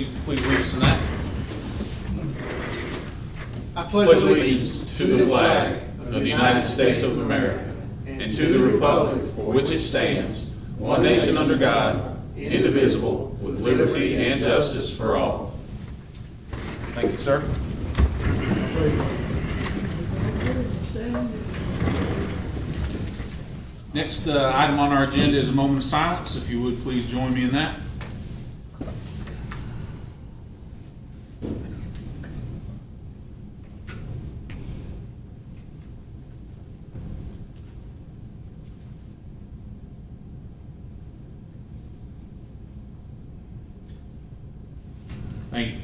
please lead us in that. I Pledge allegiance to the flag of the United States of America and to the republic for which it stands, one nation under God, indivisible, with liberty and justice for all. Thank you, sir. Next item on our agenda is a moment of silence. If you would please join me in that. Thank you.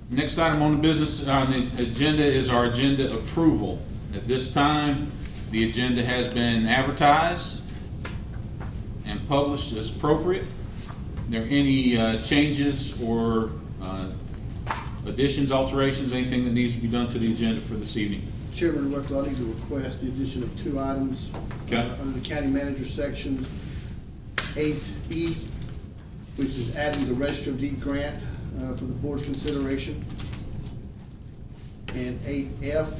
Next item on the business on the agenda is our agenda approval. At this time, the agenda has been advertised and published as appropriate. Are there any changes or additions, alterations, anything that needs to be done to the agenda for this evening? Chairman Ruckle, I need to request the addition of 2 items. Okay. Under the county manager section, 8E, which is adding the register of deed grant for the board's consideration. And 8F,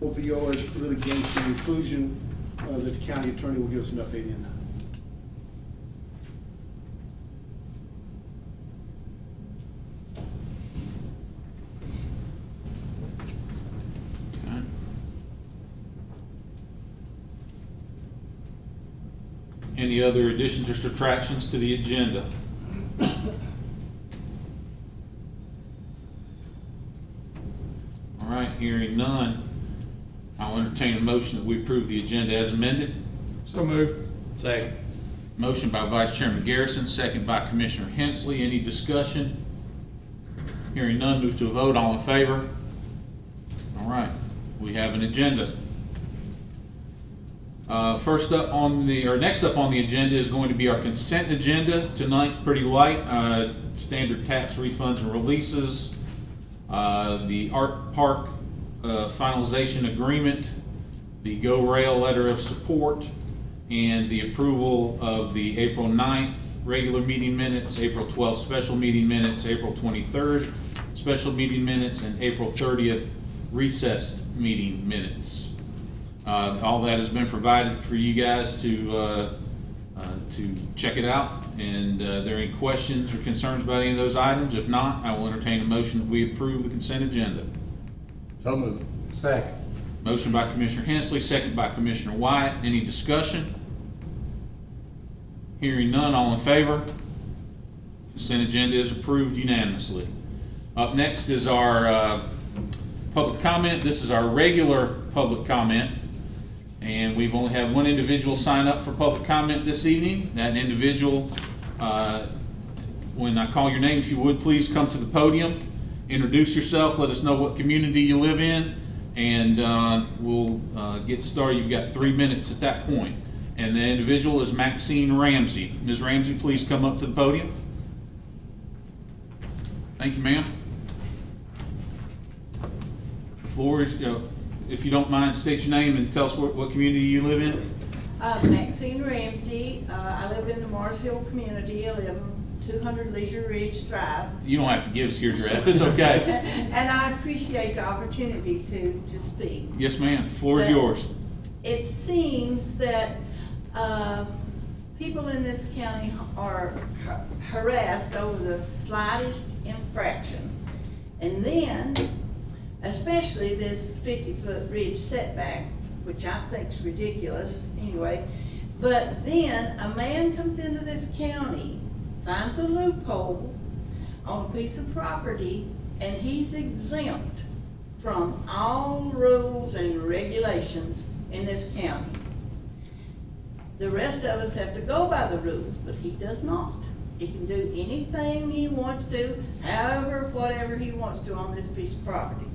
opioid litigation inclusion, that the county attorney will give us an update in. Okay. Any other additions or subtractions to the agenda? All right, hearing none, I'll entertain a motion that we approve the agenda as amended. So moved. Second. Motion by Vice Chairman Garrison, second by Commissioner Hensley. Any discussion? Hearing none, move to a vote. All in favor? All right, we have an agenda. Next up on the agenda is going to be our consent agenda. Tonight, pretty light. Standard tax refunds and releases, the Art Park finalization agreement, the Go Rail letter of support, and the approval of the April 9th regular meeting minutes, April 12th special meeting minutes, April 23rd special meeting minutes, and April 30th recessed meeting minutes. All that has been provided for you guys to check it out. And are there any questions or concerns about any of those items? If not, I will entertain a motion that we approve the consent agenda. So moved. Second. Motion by Commissioner Hensley, second by Commissioner Wyatt. Any discussion? Hearing none, all in favor? Consent agenda is approved unanimously. Up next is our public comment. This is our regular public comment, and we've only had one individual sign up for public comment this evening. That individual, when I call your name, if you would please come to the podium, introduce yourself, let us know what community you live in, and we'll get started. You've got 3 minutes at that point. And the individual is Maxine Ramsey. Ms. Ramsey, please come up to the podium. Thank you, ma'am. The floor is, if you don't mind, state your name and tell us what community you live in. Maxine Ramsey. I live in the Mars Hill community. I live on 200 Leisure Ridge Drive. You don't have to give us your address. It's okay. And I appreciate the opportunity to speak. Yes, ma'am. The floor is yours. It seems that people in this county are harassed over the slightest infraction. And then, especially this 50-foot ridge setback, which I think is ridiculous anyway. But then a man comes into this county, finds a loophole on a piece of property, and he's exempt from all rules and regulations in this county. The rest of us have to go by the rules, but he does not. He can do anything he wants to, however, whatever he wants to on this piece of property.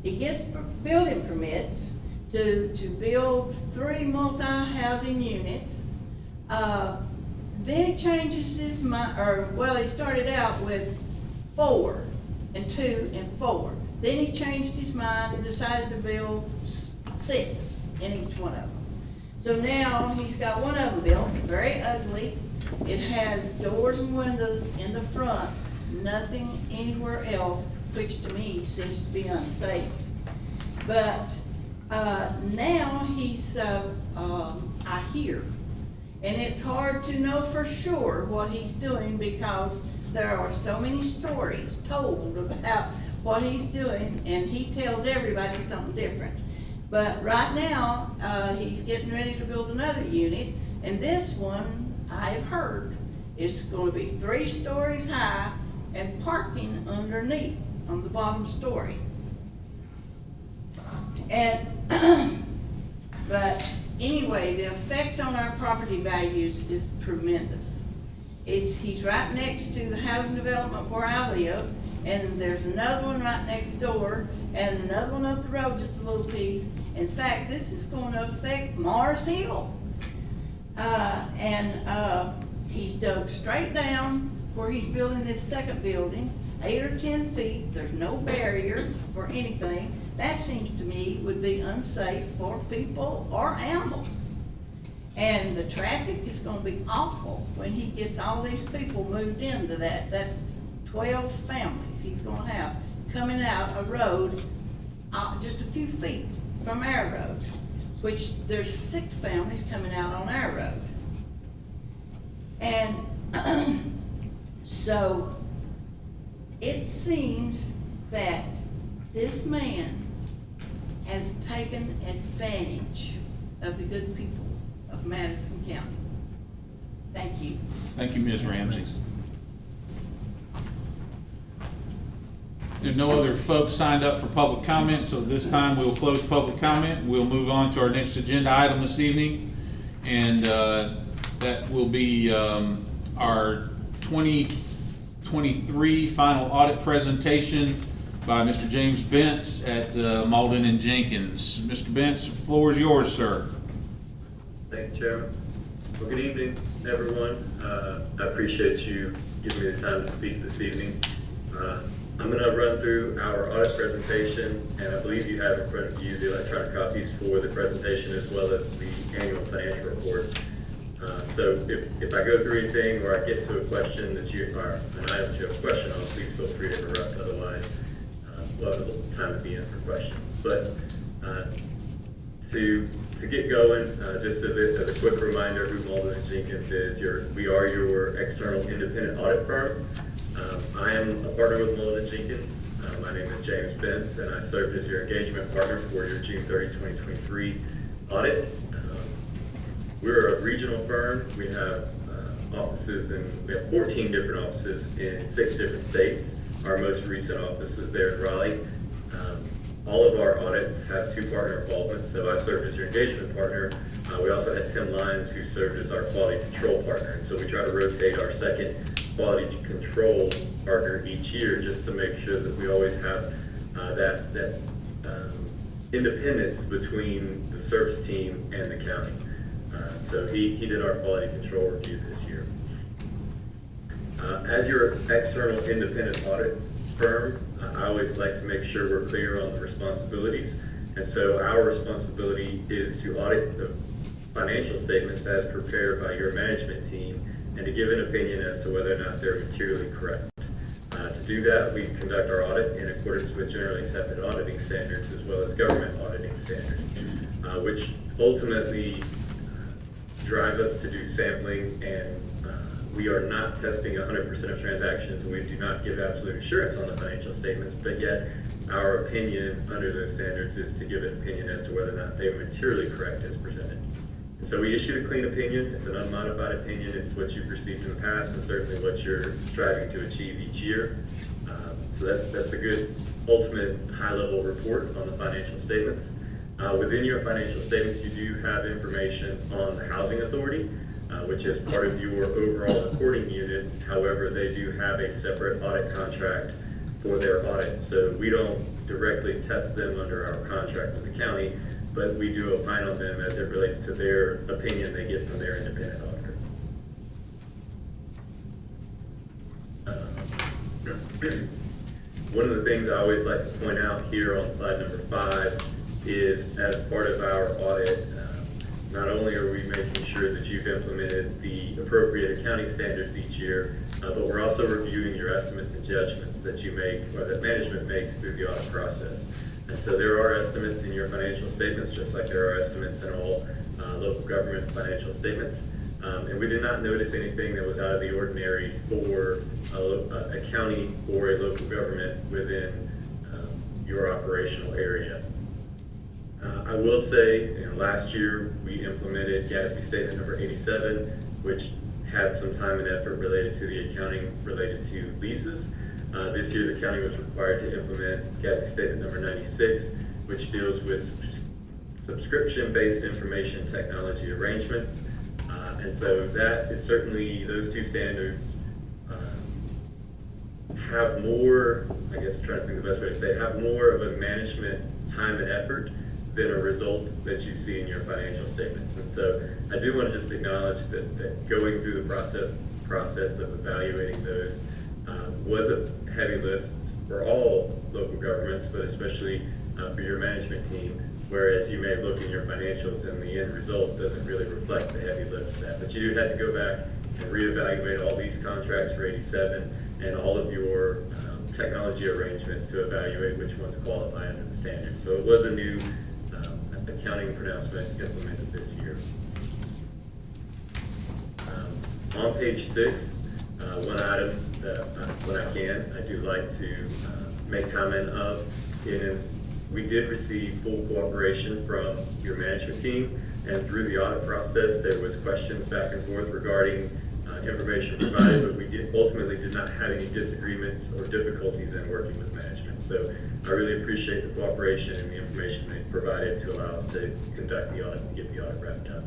He gets building permits to build 3 multi-housing units. Then he changes his mind, he started out with 4 and 2 and 4. Then he changed his mind and decided to build 6 in each one of them. So now he's got one of them built, very ugly. It has doors and windows in the front, nothing anywhere else, which to me seems to be unsafe. But now he's, I hear, and it's hard to know for sure what he's doing because there are so many stories told about what he's doing, and he tells everybody something different. But right now, he's getting ready to build another unit, and this one, I've heard, is gonna be 3 stories high and parking underneath on the bottom story. And, but anyway, the effect on our property values is tremendous. He's right next to the housing development where I live, and there's another one right next door, and another one up the road just a little piece. In fact, this is going to affect Mars Hill. He's dug straight down where he's building this second building, 8 or 10 feet. There's no barrier or anything. That seems to me would be unsafe for people or animals. And the traffic is going to be awful when he gets all these people moved into that. That's 12 families he's going to have coming out a road just a few feet from our road, which there's 6 families coming out on our road. And so it seems that this man has taken advantage of the good people of Madison County. Thank you. Thank you, Ms. Ramsey. There are no other folks signed up for public comment, so this time we'll close public comment. We'll move on to our next agenda item this evening, and that will be our 2023 final audit presentation by Mr. James Bentz at Malden and Jenkins. Mr. Bentz, the floor is yours, sir. Thank you, Chairman. Well, good evening, everyone. I appreciate you giving me the time to speak this evening. I'm going to run through our audit presentation, and I believe you have in front of you the electronic copies for the presentation as well as the annual financial report. So if I go through anything or I get to a question that you, or an item that you have a question on, please feel free to interrupt. Otherwise, we'll have a little time at the end for questions. But to get going, just as a quick reminder who Malden and Jenkins is, we are your external independent audit firm. I am a partner with Malden and Jenkins. My name is James Bentz, and I served as your engagement partner for your June 30, 2023 audit. We're a regional firm. We have offices we have 14 different offices in 6 different states. Our most recent office is there in Raleigh. All of our audits have 2 partner involvement, so I served as your engagement partner. We also had Tim Lyons, who served as our quality control partner. And so we try to rotate our second quality control partner each year just to make sure that we always have that independence between the service team and the county. So he did our quality control review this year. As your external independent audit firm, I always like to make sure we're clear on the responsibilities. And so our responsibility is to audit the financial statements as prepared by your management team and to give an opinion as to whether or not they're materially correct. To do that, we conduct our audit in accordance with generally accepted auditing standards as well as government auditing standards, which ultimately drive us to do sampling, and we are not testing 100% of transactions. We do not give absolute assurance on the financial statements, but yet our opinion under those standards is to give an opinion as to whether or not they are materially correct as presented. And so we issued a clean opinion. It's an unmodified opinion. It's what you've received in the past and certainly what you're striving to achieve each year. So that's a good ultimate high-level report on the financial statements. Within your financial statements, you do have information on the Housing Authority, which is part of your overall reporting unit. However, they do have a separate audit contract for their audit. So we don't directly test them under our contract with the county, but we do opine on them as it relates to their opinion they get from their independent auditor. One of the things I always like to point out here on slide number 5 is as part of our audit, not only are we making sure that you've implemented the appropriate accounting standards each year, but we're also reviewing your estimates and judgments that you make, or that management makes through the audit process. And so there are estimates in your financial statements, just like there are estimates in all local government financial statements. And we did not notice anything that was out of the ordinary for a county or a local government within your operational area. I will say, last year we implemented GASB statement number 87, which had some time and effort related to the accounting related to leases. This year the county was required to implement GASB statement number 96, which deals with subscription-based information technology arrangements. And so that is certainly, those two standards have more, I guess I'm trying to think the best way to say it, have more of a management time and effort than a result that you see in your financial statements. And so I do want to just acknowledge that going through the process of evaluating those was a heavy lift for all local governments, but especially for your management team, whereas you may look in your financials and the end result doesn't really reflect the heavy lift of that. But you do have to go back and reevaluate all these contracts for 87 and all of your technology arrangements to evaluate which ones qualify under the standard. So it was a new accounting pronouncement implemented this year. On page 6, one item that when I do like to make comment of, we did receive full cooperation from your management team, and through the audit process there was questions back and forth regarding information provided, but we ultimately did not have any disagreements or difficulties in working with management. So I really appreciate the cooperation and the information they provided to allow us to conduct the audit and get the audit wrapped up.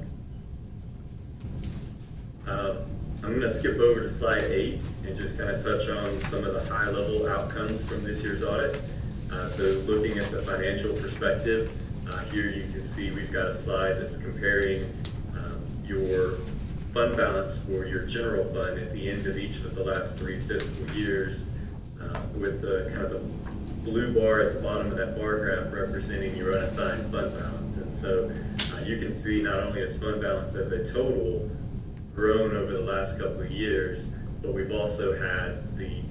I'm going to skip over to slide 8 and just kind of touch on some of the high-level outcomes from this year's audit. So looking at the financial perspective, here you can see we've got a slide that's comparing your fund balance for your general fund at the end of each of the last 3 fiscal years, with the kind of the blue bar at the bottom of that bar graph representing your unassigned fund balance. And so you can see not only has fund balance as a total grown over the last couple of years, but we've also had the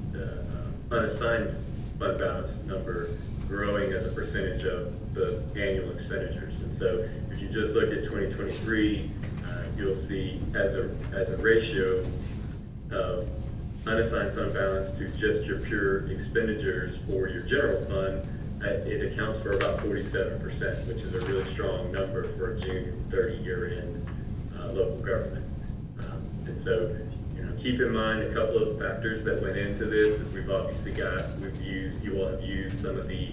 unassigned fund balance number growing as a percentage of the annual expenditures. And so if you just look at 2023, you'll see as a ratio of unassigned fund balance to just your pure expenditures for your general fund, it accounts for about 47%, which is a really strong number for a June 30 year-end local government. And so, keep in mind a couple of factors that went into this. Is you all have used some of the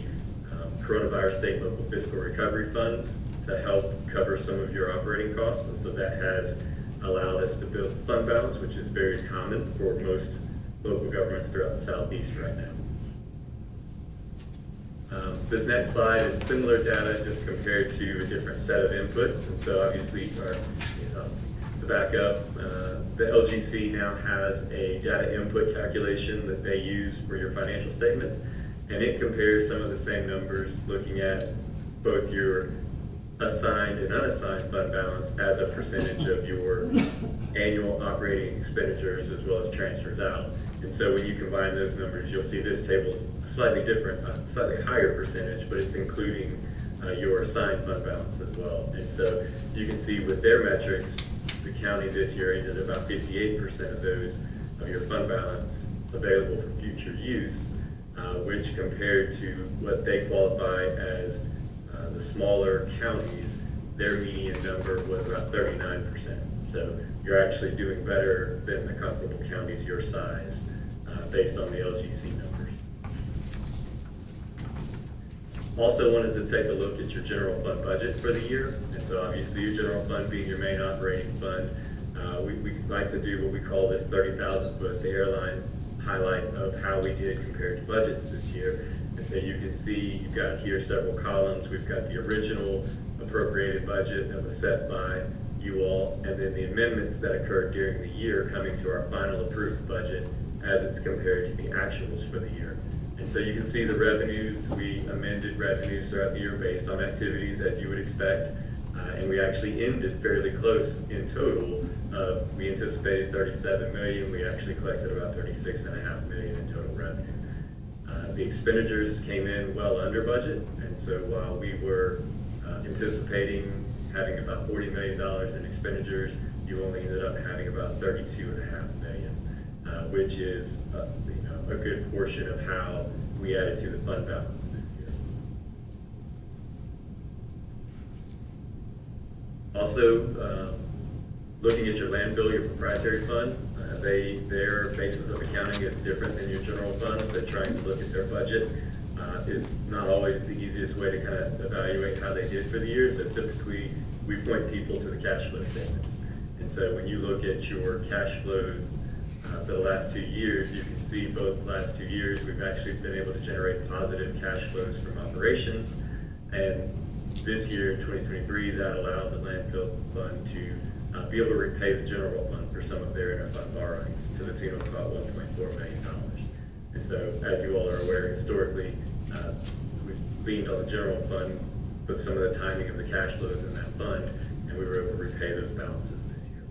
coronavirus state and local fiscal recovery funds to help cover some of your operating costs. And so that has allowed us to build fund balance, which is very common for most local governments throughout the Southeast right now. This next slide is similar data just compared to a different set of inputs. And so obviously, to back up, the LGC now has a data input calculation that they use for your financial statements, and it compares some of the same numbers looking at both your assigned and unassigned fund balance as a percentage of your annual operating expenditures as well as transfers out. And so when you combine those numbers, you'll see this table is slightly different, slightly higher percentage, but it's including your assigned fund balance as well. And so you can see with their metrics, the county this year ended about 58% of those of your fund balance available for future use, which compared to what they qualify as the smaller counties, their median number was about 39%. So you're actually doing better than the comparable counties your size based on the LGC numbers. Also wanted to take a look at your general fund budget for the year. And so obviously your general fund being your main operating fund, we like to do what we call this 30,000 foot, the airline highlight of how we did compared to budgets this year. And so you can see you've got here several columns. We've got the original appropriated budget that was set by you all, and then the amendments that occurred during the year coming to our final approved budget as it's compared to the actuals for the year. And so you can see the revenues. We amended revenues throughout the year based on activities as you would expect. And we actually ended fairly close in total. We anticipated 37 million, we actually collected about 36.5 million in total revenue. The expenditures came in well under budget, and so while we were anticipating having about $40 million in expenditures, you only ended up having about 32.5 million, which is a good portion of how we added to the fund balance this year. Also, looking at your landfill, your proprietary fund, their basis of accounting is different than your general funds. They're trying to look at their budget. Is not always the easiest way to kind of evaluate how they did for the year. So typically, we point people to the cash flow statements. And so when you look at your cash flows for the last 2 years, you can see both last 2 years, we've actually been able to generate positive cash flows from operations. And this year, 2023, that allowed the landfill fund to be able to repay the general fund for some of their interfund borrowings to the tune of about $1.4 million. And so, as you all are aware, historically, we've leaned on the general fund with some of the timing of the cash flows in that fund, and we were able to repay those balances this year.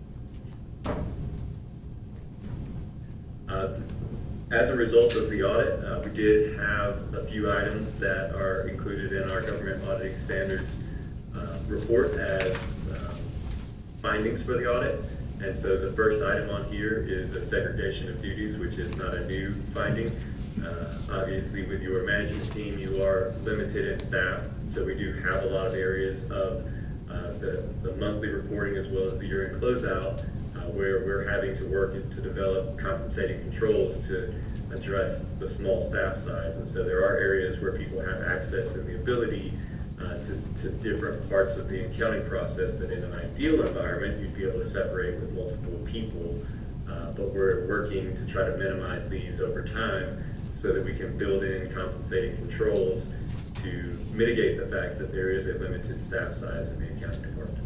As a result of the audit, we did have a few items that are included in our government auditing standards report as findings for the audit. And so the first item on here is a segregation of duties, which is not a new finding. Obviously, with your management team, you are limited in staff, so we do have a lot of areas of the monthly reporting as well as the year-end closeout where we're having to work to develop compensating controls to address the small staff size. And so there are areas where people have access and the ability to different parts of the accounting process that in an ideal environment, you'd be able to separate with multiple people. But we're working to try to minimize these over time so that we can build in compensating controls to mitigate the fact that there is a limited staff size in the accounting department.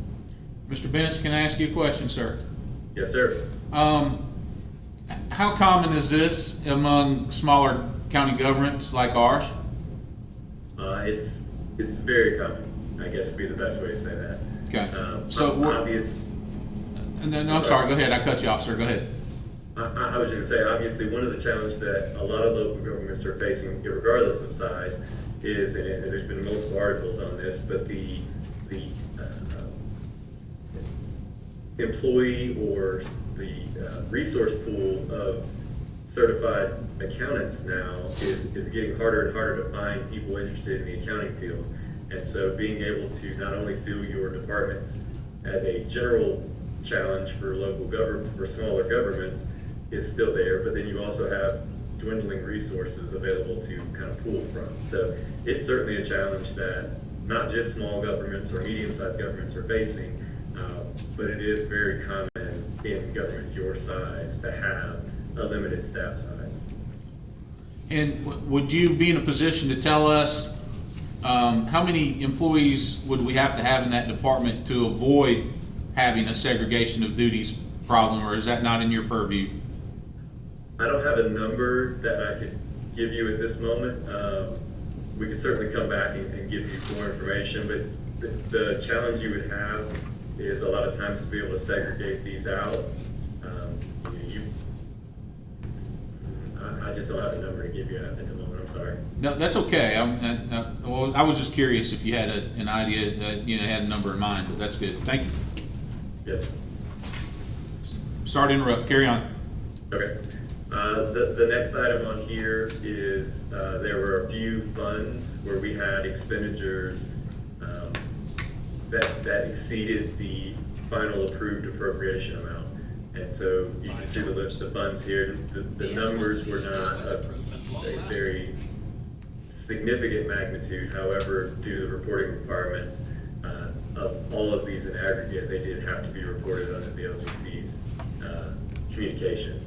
Mr. Benz, can I ask you a question, sir? Yes, sir. How common is this among smaller county governments like ours? It's very common, I guess would be the best way to say that. Okay. And then, I'm sorry, go ahead. I cut you off, sir. Go ahead. I was going to say, obviously, one of the challenges that a lot of local governments are facing, regardless of size, is, and there's been multiple articles on this, but the employee or the resource pool of certified accountants now is getting harder and harder to find people interested in the accounting field. And so being able to not only fill your departments as a general challenge for local government, for smaller governments, is still there, but then you also have dwindling resources available to kind of pull from. So it's certainly a challenge that not just small governments or medium-sized governments are facing, but it is very common in governments your size to have a limited staff size. And would you be in a position to tell us how many employees would we have to have in that department to avoid having a segregation of duties problem, or is that not in your purview? I don't have a number that I could give you at this moment. We could certainly come back and give you more information, but the challenge you would have is a lot of times to be able to segregate these out. I just don't have a number to give you at the moment. I'm sorry. No, that's okay. Well, I was just curious if you had an idea, had a number in mind, but that's good. Thank you. Yes. Sorry to interrupt. Carry on. Okay. The next item on here is there were a few funds where we had expenditures that exceeded the final approved appropriation amount. And so you can see the list of funds here. The numbers were not a very significant magnitude. However, due to the reporting requirements of all of these in aggregate, they did have to be reported under the OGC's communication.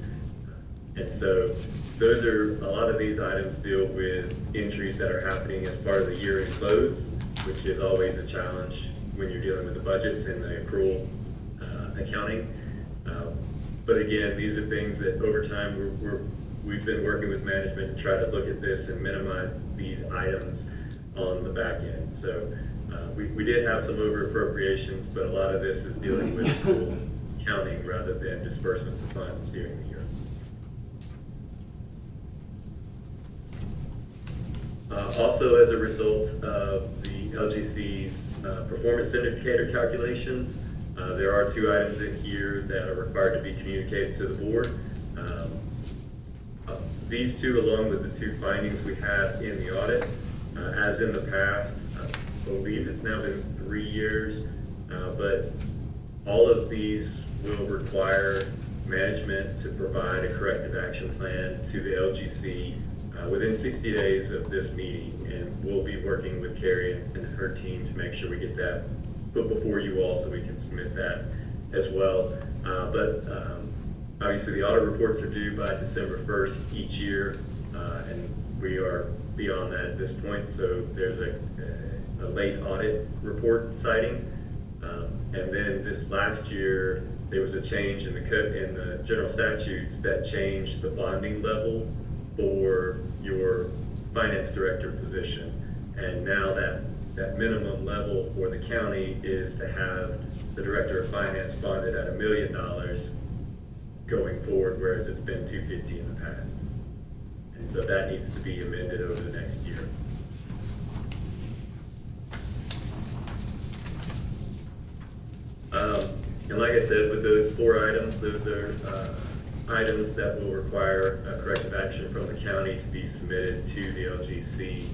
And so those are, a lot of these items deal with entries that are happening as part of the year-end close, which is always a challenge when you're dealing with the budgets and the accrual accounting. But again, these are things that over time we've been working with management to try to look at this and minimize these items on the back end. So We did have some over appropriations, but a lot of this is dealing with full counting rather than disbursements of funds during the year. Also, as a result of the LGC's performance indicator calculations, there are 2 items in here that are required to be communicated to the board. These 2, along with the 2 findings we had in the audit, as in the past, I believe it's now been 3 years, but all of these will require management to provide a corrective action plan to the LGC within 60 days of this meeting, and we'll be working with Carrie and her team to make sure we get that put before you all so we can submit that as well. Obviously the audit reports are due by December 1st each year, and we are beyond that at this point, so there's a late audit report citing. And then this last year, there was a change in the general statutes that changed the bonding level for your finance director position. And now that minimum level for the county is to have the director of finance bonded at $1 million going forward, whereas it's been $250,000 in the past. And so that needs to be amended over the next year. And like I said, with those 4 items, those are items that will require a corrective action from the county to be submitted to the LGC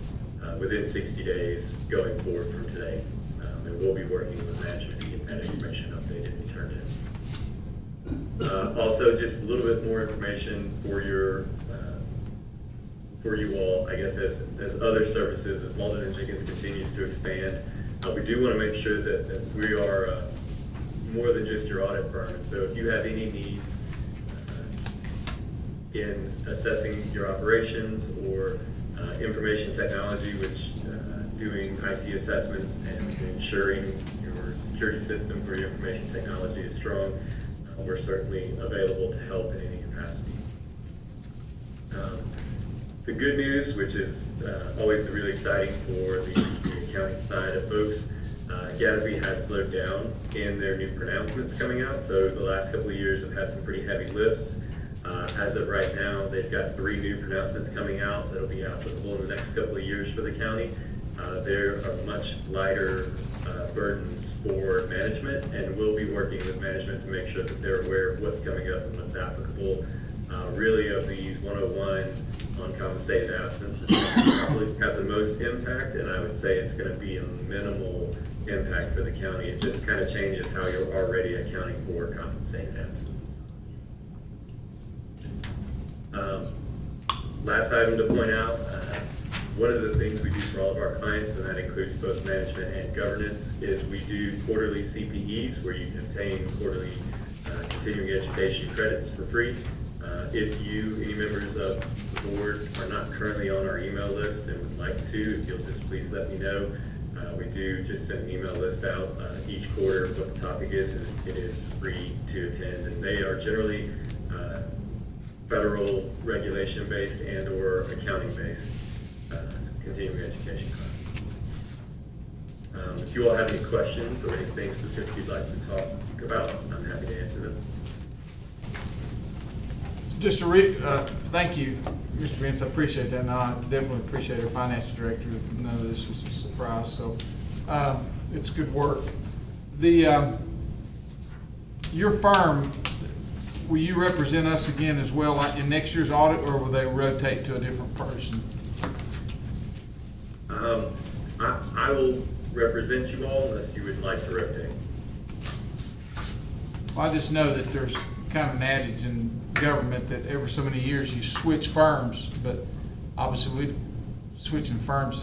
within 60 days going forward from today. And we'll be working with management to get that information updated and turned in. Also, just a little bit more information for you all, I guess, as other services, as Malden & Jenkins continues to expand, we do want to make sure that we are more than just your audit firm. And so if you have any needs in assessing your operations or information technology, which doing IT assessments and ensuring your security system for your information technology is strong, we're certainly available to help in any capacity. The good news, which is always really exciting for the accounting side of folks, GASB has slowed down in their new pronouncements coming out. So the last couple of years have had some pretty heavy lifts. As of right now, they've got 3 new pronouncements coming out that'll be applicable in the next couple of years for the county. There are much lighter burdens for management, and we'll be working with management to make sure that they're aware of what's coming up and what's applicable. Really, of these 101 on compensated absence, is probably have the most impact, and I would say it's going to be a minimal impact for the county. It just kind of changes how you're already accounting for compensated absence. Last item to point out, one of the things we do for all of our clients, and that includes both management and governance, is we do quarterly CPEs where you can obtain quarterly continuing education credits for free. If any members of the board are not currently on our email list and would like to, if you'll just please let me know. We do just send an email list out each quarter of what the topic is, and it is free to attend. And they are generally federal regulation based and or accounting based continuing education classes. If you all have any questions or anything specific you'd like to talk about, I'm happy to answer them. Just to thank you, Mr. Vince, I appreciate that. No, I definitely appreciate our finance director. None of this was a surprise, so it's good work. Your firm, will you represent us again as well in next year's audit, or will they rotate to a different person? I will represent you all unless you would like to rotate. Well, I just know that there's kind of an adage in government that every so many years you switch firms, but obviously switching firms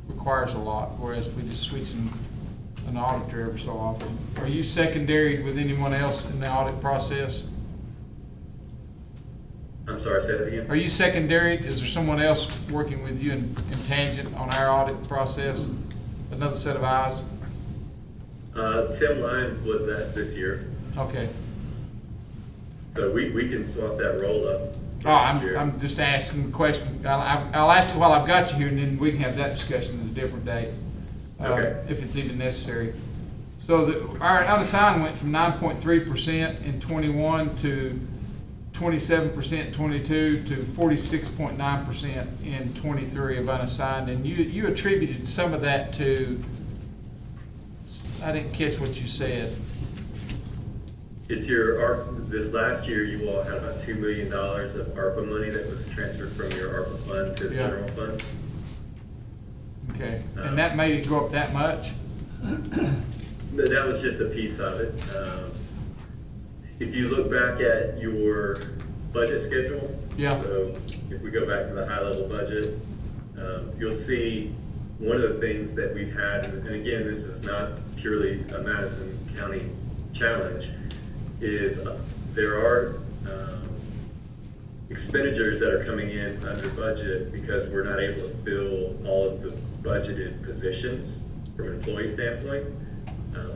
requires a lot, whereas we just switching an auditor every so often. Are you secondary with anyone else in the audit process? I'm sorry, say that again. Are you secondary? Is there someone else working with you in tangent on our audit process? Another set of eyes? Tim Lyons was that this year. Okay. So we can swap that roll up. Oh, I'm just asking the question. I'll ask you while I've got you here, and then we can have that discussion at a different date. if it's even necessary. So our unassigned went from 9.3% in 21 to 27% in 22 to 46.9% in 23 of unassigned. And you attributed some of that to, I didn't catch what you said. It's this last year, you all had about $2 million of ARPA money that was transferred from your ARPA fund to the Yeah. general fund. Okay, and that made it go up that much? But that was just a piece of it. If you look back at your budget schedule, Yeah. so if we go back to the high-level budget, you'll see one of the things that we've had, and again, this is not purely a Madison County challenge, is there are expenditures that are coming in under budget because we're not able to fill all of the budgeted positions from an employee standpoint,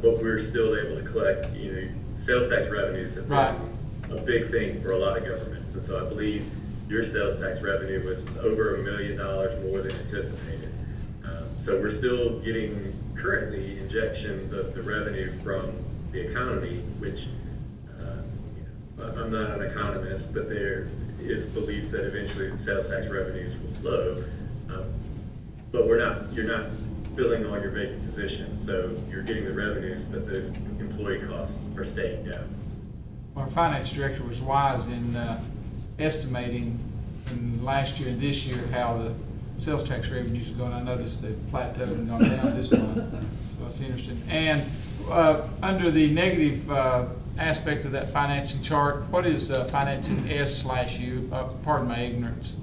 but we're still able to collect, sales tax revenues have Right. been a big thing for a lot of governments. And so I believe your sales tax revenue was over $1 million more than anticipated. So we're still getting currently injections of the revenue from the economy, which I'm not an economist, but there is belief that eventually the sales tax revenues will slow. But you're not filling all your vacant positions, so you're getting the revenues, but the employee costs are staying down. Our finance director was wise in estimating in last year and this year how the sales tax revenues are going. I noticed they've plateaued and gone down this month, so it's interesting. And under the negative aspect of that financing chart, what is financing S/U? Pardon my ignorance.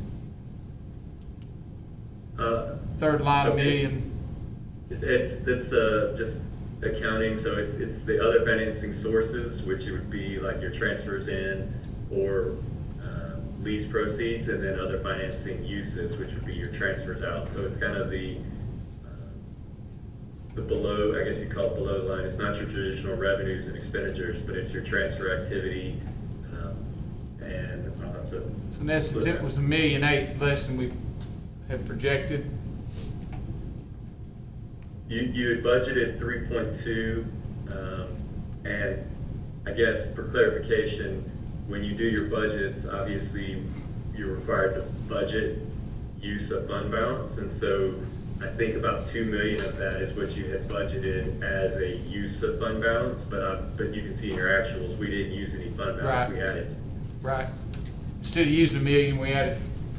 Third line, okay. $1 million. That's just accounting, so it's the other financing sources, which it would be like your transfers in or lease proceeds, and then other financing uses, which would be your transfers out. So it's kind of the below, I guess you call it below the line. It's not your traditional revenues and expenditures, but it's your transfer activity. And I'll have to. So in essence, it was $1.8 million less than we had projected. You had budgeted 3.2, and I guess for clarification, when you do your budgets, obviously you're required to budget use of fund balance, and so I think about $2 million of that is what you had budgeted as a use of fund balance, but you can see in your actuals, we didn't use any fund balance, Right. we added. Right. Instead of using $1 million, we added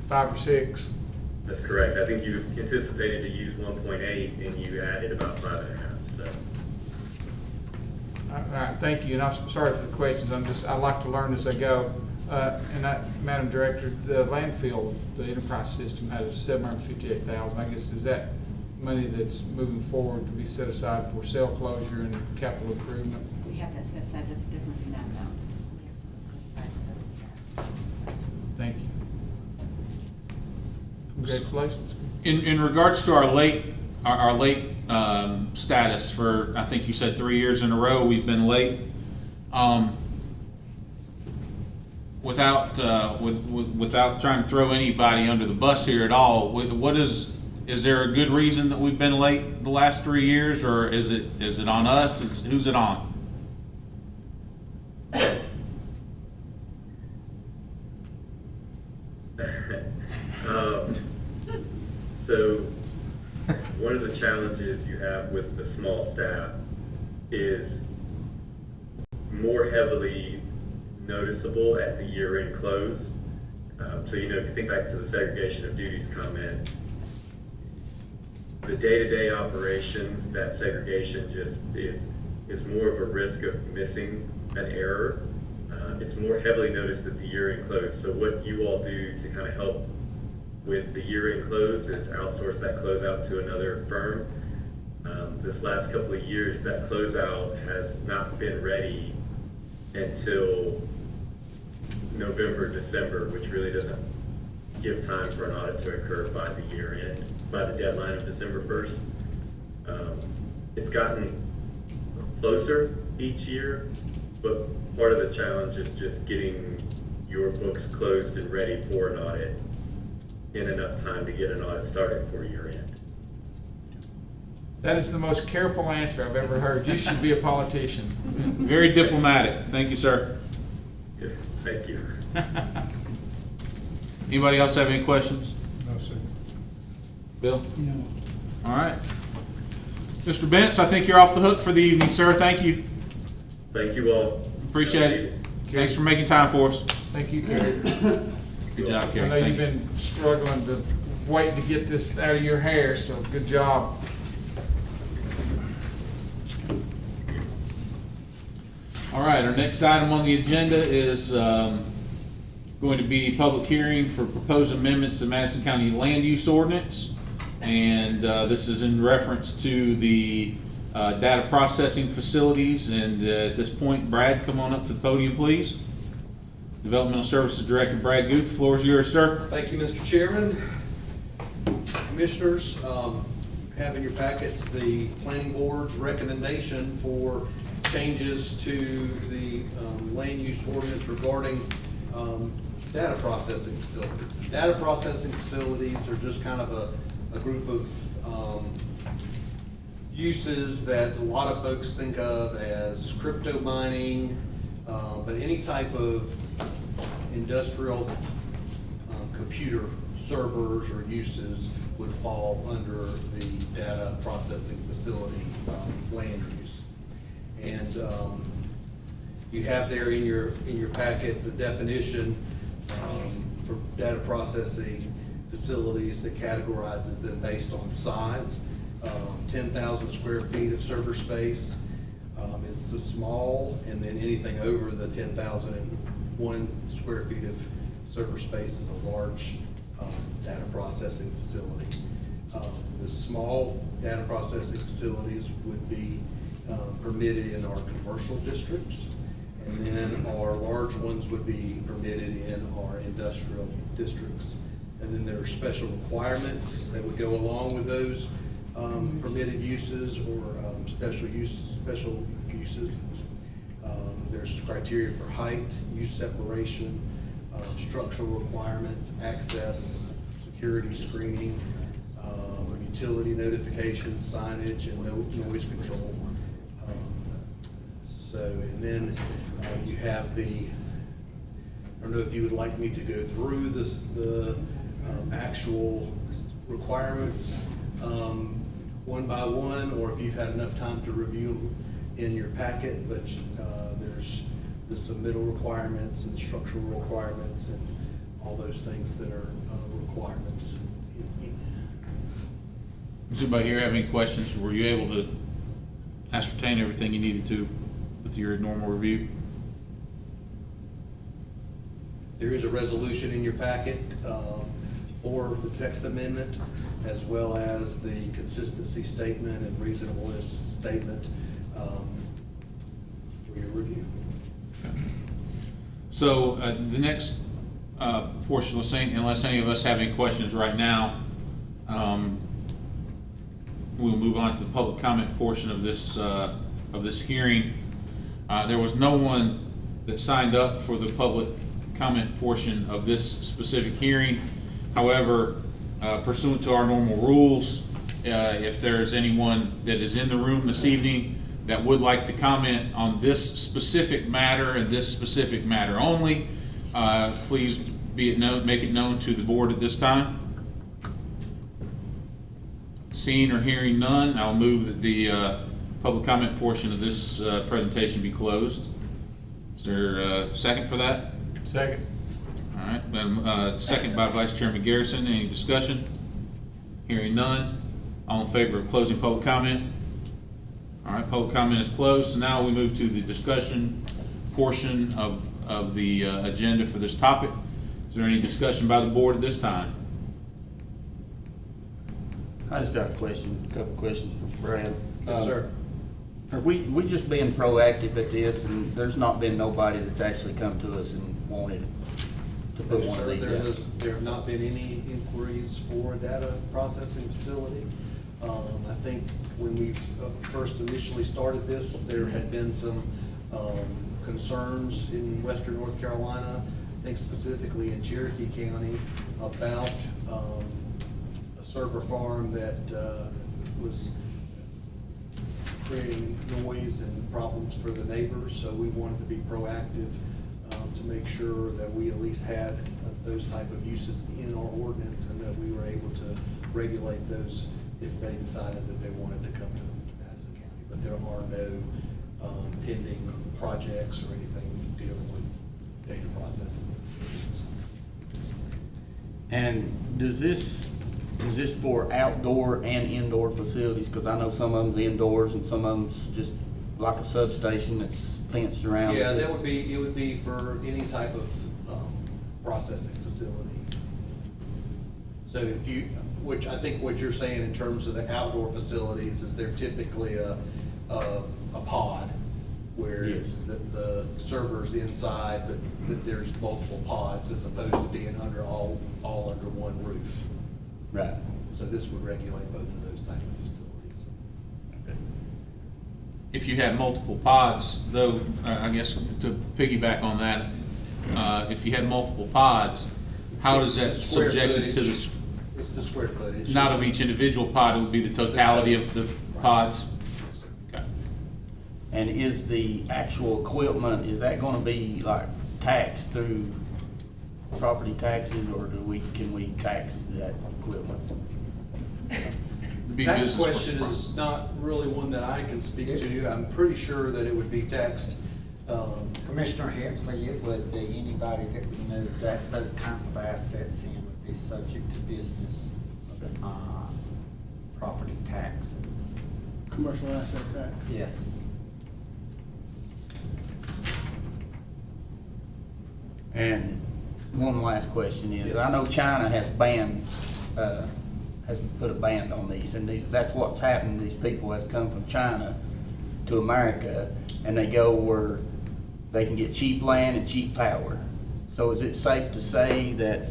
5 or 6. That's correct. I think you anticipated to use 1.8 and you added about 5.5, so. All right, thank you, and I'm sorry for the questions. I like to learn as I go. Madam Director, the landfill, the enterprise system had a $758,000. I guess is that money that's moving forward to be set aside for cell closure and capital improvement? We have that set aside, that's different than that amount. We have some set aside for that. Thank you. Congratulations. In regards to our late status for, I think you said 3 years in a row, we've been late. Without trying to throw anybody under the bus here at all, is there a good reason that we've been late the last 3 years, or is it on us? Who's it on? So one of the challenges you have with the small staff is more heavily noticeable at the year-end close. So, if you think back to the segregation of duties comment, the day-to-day operations, that segregation just is more of a risk of missing an error. It's more heavily noticed at the year-end close. So what you all do to kind of help with the year-end close is outsource that closeout to another firm. This last couple of years, that closeout has not been ready until November, December, which really doesn't give time for an audit to occur by the year end, by the deadline of December 1st. It's gotten closer each year, but part of the challenge is just getting your books closed and ready for an audit in enough time to get an audit started for year end. That is the most careful answer I've ever heard. You should be a politician. Very diplomatic. Thank you, sir. Yes, thank you. Anybody else have any questions? No, sir. Bill? No. All right. Mr. Bentz, I think you're off the hook for the evening, sir. Thank you. Thank you all. Appreciate it. Thanks for making time for us. Thank you, Kerry. Good job, I Kerry. know Thank you've you. been struggling to wait to get this out of your hair, so good job. All right, our next item on the agenda is going to be public hearing for proposed amendments to Madison County Land Use Ordinance. And this is in reference to the data processing facilities. And at this point, Brad, come on up to the podium, please. Developmental Services Director Brad Guth, the floor is yours, sir. Thank you, Mr. Chairman. Commissioners, you have in your packets the planning board's recommendation for changes to the land use ordinance regarding data processing facilities. Data processing facilities are just kind of a group of uses that a lot of folks think of as crypto mining, but any type of industrial computer servers or uses would fall under the data processing facility land use. And you have there in your packet the definition for data processing facilities that categorizes them based on size. 10,000 square feet of server space is the small, and then anything over the 10,001 square feet of server space is a large data processing facility. The small data processing facilities would be permitted in our commercial districts, and then our large ones would be permitted in our industrial districts. And then there are special requirements that would go along with those permitted uses or special uses. There's criteria for height, use separation, structural requirements, access, security screening, utility notification, signage, and noise control. And then you have I don't know if you would like me to go through the actual requirements one by one, or if you've had enough time to review them in your packet, but there's the submittal requirements and structural requirements and all those things that are requirements. Does anybody here have any questions? Were you able to ascertain everything you needed to with your normal review? There is a resolution in your packet for the text amendment, as well as the consistency statement and reasonableness statement for your review. So the next portion, unless any of us have any questions right now, we'll move on to the public comment portion of this hearing. There was no one that signed up for the public comment portion of this specific hearing. However, pursuant to our normal rules, if there's anyone that is in the room this evening that would like to comment on this specific matter and this specific matter only, please make it known to the board at this time. Seeing or hearing none, I'll move that the public comment portion of this presentation be closed. Is there a second for that? Second. All right, then, second by Vice Chairman Garrison. Any discussion? Hearing none. All in favor of closing public comment? All right, public comment is closed. So now we move to the discussion portion of the agenda for this topic. Is there any discussion by the board at this time? I just got a couple questions for Brad. Yes, sir. Are we just being proactive at this, and there's not been nobody that's actually come to us and wanted to put one of these in? There have not been any inquiries for a data processing facility. I think when we first initially started this, there had been some concerns in western North Carolina, I think specifically in Cherokee County, about a server farm that was creating noise and problems for the neighbors, so we wanted to be proactive to make sure that we at least had those type of uses in our ordinance, and that we were able to regulate those if they decided that they wanted to come to Madison County. But there are no pending projects or anything dealing with data processing facilities. And is this for outdoor and indoor facilities? Because I know some of them's indoors and some of them's just like a substation that's fenced around. Yeah, it would be for any type of processing facility. So if you, which I think what you're saying in terms of the outdoor facilities is they're typically a pod where Yes. the server's inside, but there's multiple pods as opposed to being all under one roof. Right. So this would regulate both of those type of facilities. If you had multiple pods, though, I guess to piggyback on that, if you had multiple pods, how does that The square subjected to footage. the, It's the square footage. not of each individual pod, it would be the totality of the pods? Okay. And is the actual equipment, is that gonna be like taxed through property taxes, or can we tax that equipment? Be Tax business question pro- is not really one that I can speak to. I'm pretty sure that it would be taxed. Commissioner Hensley, it would be anybody that would move that, those kinds of assets in would be subject to business, property taxes. Commercial asset tax. Yes. And one last question is, Yes. I know China has banned, has put a ban on these, and that's what's happened. These people has come from China to America, and they go where they can get cheap land and cheap power. So is it safe to say that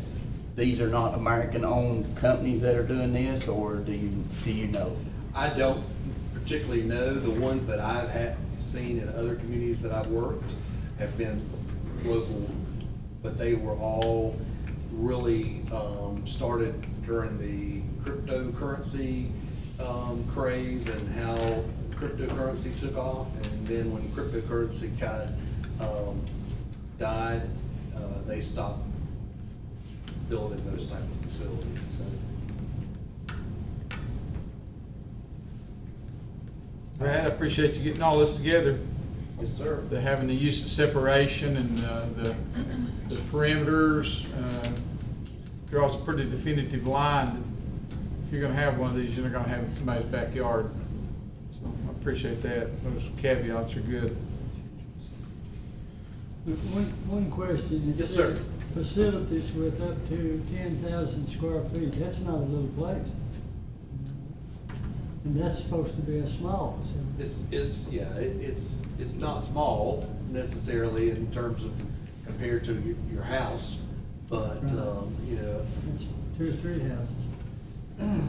these are not American-owned companies that are doing this, or do you know? I don't particularly know. The ones that I've seen in other communities that I've worked have been local, but they were all really started during the cryptocurrency craze and how cryptocurrency took off. And then when cryptocurrency kind of died, they stopped building those type of facilities. So. Brad, I appreciate you getting all this together. Yes, sir. The having the use of separation and the perimeters draws a pretty definitive line. If you're gonna have one of these, you're not gonna have it in somebody's backyard. So I appreciate that. Those caveats are good. One question. It Yes, sir. says Facilities with up to 10,000 square feet, that's not a little place. And that's supposed to be a small facility. It's not small necessarily in terms of compared to your house, but, Right. you know, It's 2 or 3 houses.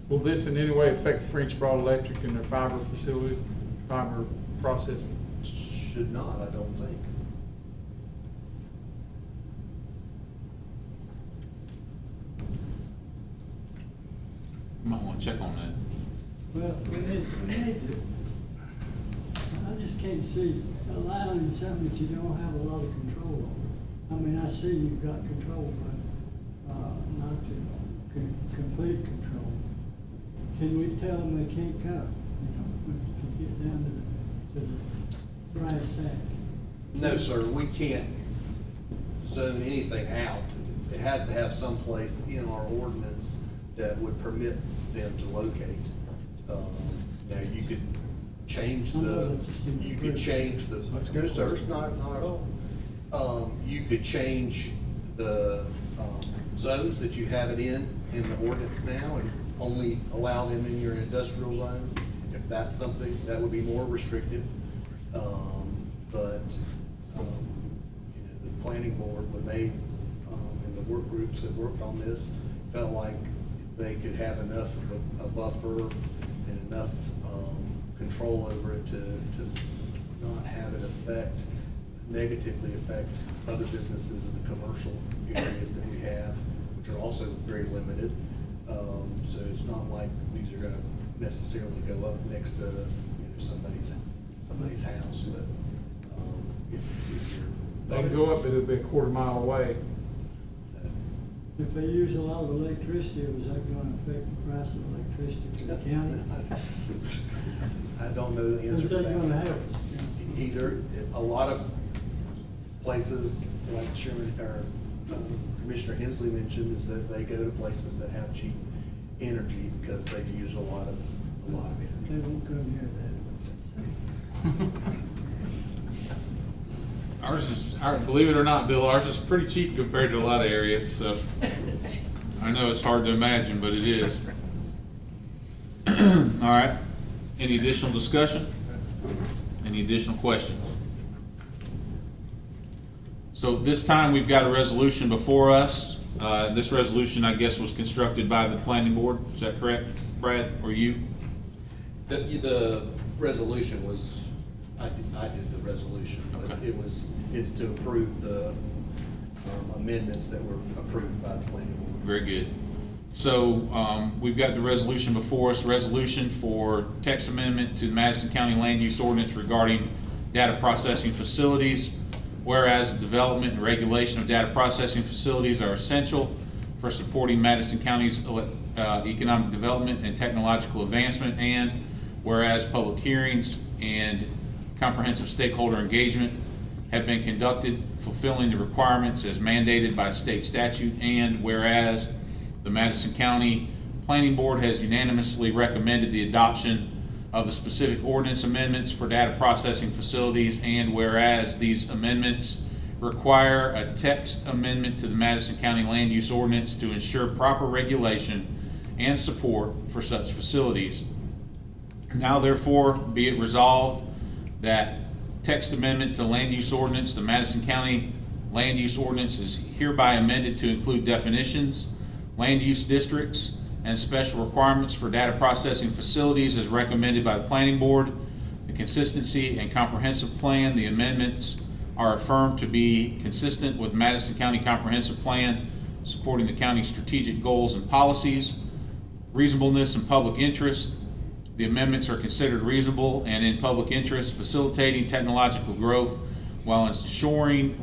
Will this in any way affect French Broad Electric and their fiber facility, fiber processing? should not, I don't think. You might want to check on that. Well, we need to, I just can't see allowing something that you don't have a lot of control over. I mean, I see you've got control, but, not complete control. Can we tell them they can't come, you know, when you get down to the brass tacks? No, sir, we can't zone anything out. It has to have some place in our ordinance that would permit them to locate. Now, you could change you could change the, no, sir, it's not at all. You could change the zones that you have it in the ordinance now and only allow them in your industrial zone. If that's something, that would be more restrictive. But you know, the planning board, when they, and the work groups that worked on this, felt like they could have enough of a buffer and enough control over it to not have it negatively affect other businesses in the commercial areas that we have, which are also very limited. So it's not like these are gonna necessarily go up next to, somebody's house, but, if you're. They can go up, but it'll be a quarter mile away. If they use a lot of electricity, is that gonna affect the price of electricity for the county? I don't know the answer Is to that gonna that. happen? Either, a lot of places, like Chairman, or Commissioner Hensley mentioned, is that they go to places that have cheap energy because they use a lot of They energy. won't come here then. Believe it or not, Bill, ours is pretty cheap compared to a lot of areas, so I know it's hard to imagine, but it is. All right, any additional discussion? Any additional questions? So this time, we've got a resolution before us. This resolution, I guess, was constructed by the planning board, is that correct, Brad, or you? The resolution was, I did the resolution, but Okay. it's to approve the amendments that were approved by the planning board. Very good. So, we've got the resolution before us, resolution for text amendment to the Madison County Land Use Ordinance regarding data processing facilities. Whereas the development and regulation of data processing facilities are essential for supporting Madison County's economic development and technological advancement, and whereas public hearings and comprehensive stakeholder engagement have been conducted fulfilling the requirements as mandated by state statute, and whereas the Madison County Planning Board has unanimously recommended the adoption of the specific ordinance amendments for data processing facilities, and whereas these amendments require a text amendment to the Madison County Land Use Ordinance to ensure proper regulation and support for such facilities. Now therefore be it resolved that text amendment to Land Use Ordinance, the Madison County Land Use Ordinance is hereby amended to include definitions, land use districts, and special requirements for data processing facilities as recommended by the Planning Board. The consistency and comprehensive plan, the amendments are affirmed to be consistent with Madison County Comprehensive Plan, supporting the county's strategic goals and policies. Reasonableness and public interest, the amendments are considered reasonable and in public interest, facilitating technological growth while ensuring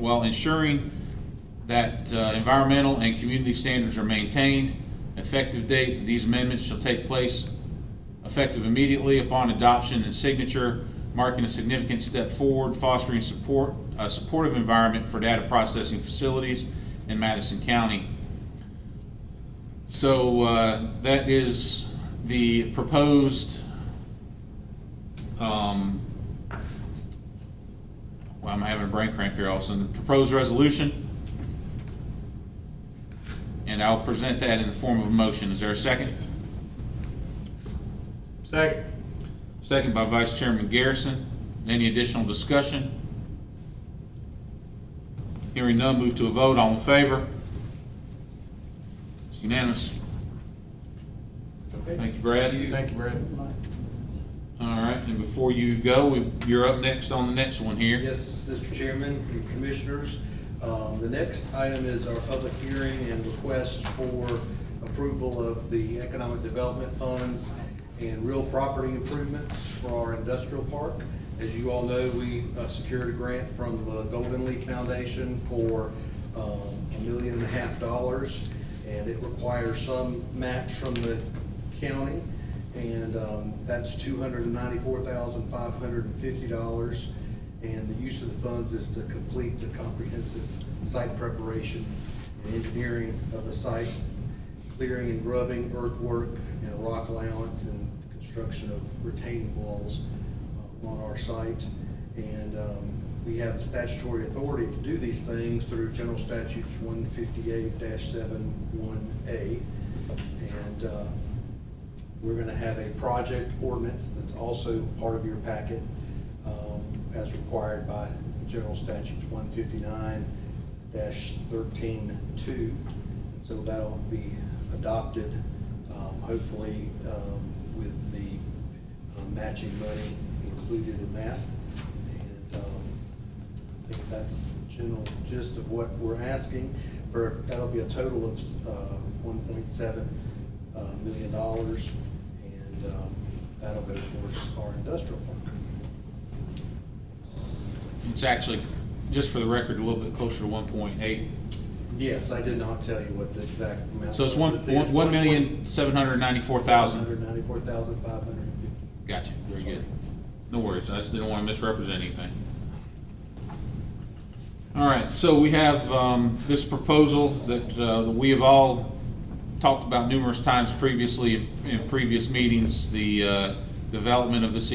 that environmental and community standards are maintained. Effective date, these amendments shall take place effective immediately upon adoption and signature, marking a significant step forward, fostering a supportive environment for data processing facilities in Madison County. So that is the proposed, well, I'm having a brain cramp here also, the proposed resolution. And I'll present that in the form of a motion. Is there a second? Second. Second by Vice Chairman Garrison. Any additional discussion? Hearing none, move to a vote. All in favor? It's unanimous. Okay. Thank you, Brad. Thank you, Brad. All right, and before you go, you're up next on the next one here. Yes, Mr. Chairman and Commissioners. The next item is our public hearing and request for approval of the economic development funds and real property improvements for our industrial park. As you all know, we secured a grant from the Golden Leaf Foundation for $1.5 million, and it requires some match from the county, and that's $294,550. And the use of the funds is to complete the comprehensive site preparation and engineering of the site, clearing and grubbing, earthwork, and a rock allowance, and construction of retaining walls on our site. And we have the statutory authority to do these things through General Statutes 158-71A. And we're going to have a project ordinance that's also part of your packet, as required by General Statutes 159-13-2. So that'll be adopted, hopefully with the matching money included in that. And I think that's the general gist of what we're asking for. That'll be a total of $1.7 $1 million, and that'll go towards our industrial park. It's actually, just for the record, a little bit closer to 1.8. Yes, I did not tell you what the exact amount was. So it's $1,794,000. $194,550. Gotcha, very good. No worries, I just didn't want to misrepresent anything. All right, so we have this proposal that we have all talked about numerous times previously in previous meetings, the development of this,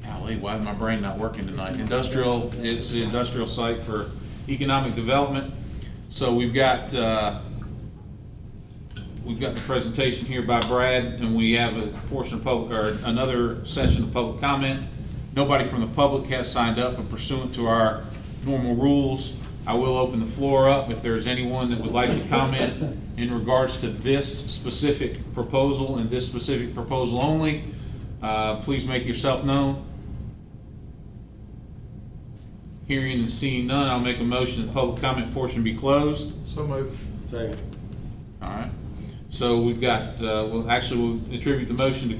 golly, why is my brain not working tonight? It's the industrial site for economic development. So we've got the presentation here by Brad, and we have a portion of public, or another session of public comment. Nobody from the public has signed up, and pursuant to our normal rules, I will open the floor up. If there's anyone that would like to comment in regards to this specific proposal and this specific proposal only, please make yourself known. Hearing and seeing none, I'll make a motion the public comment portion be closed. So moved. Second. All right. So we've got, we'll attribute the motion to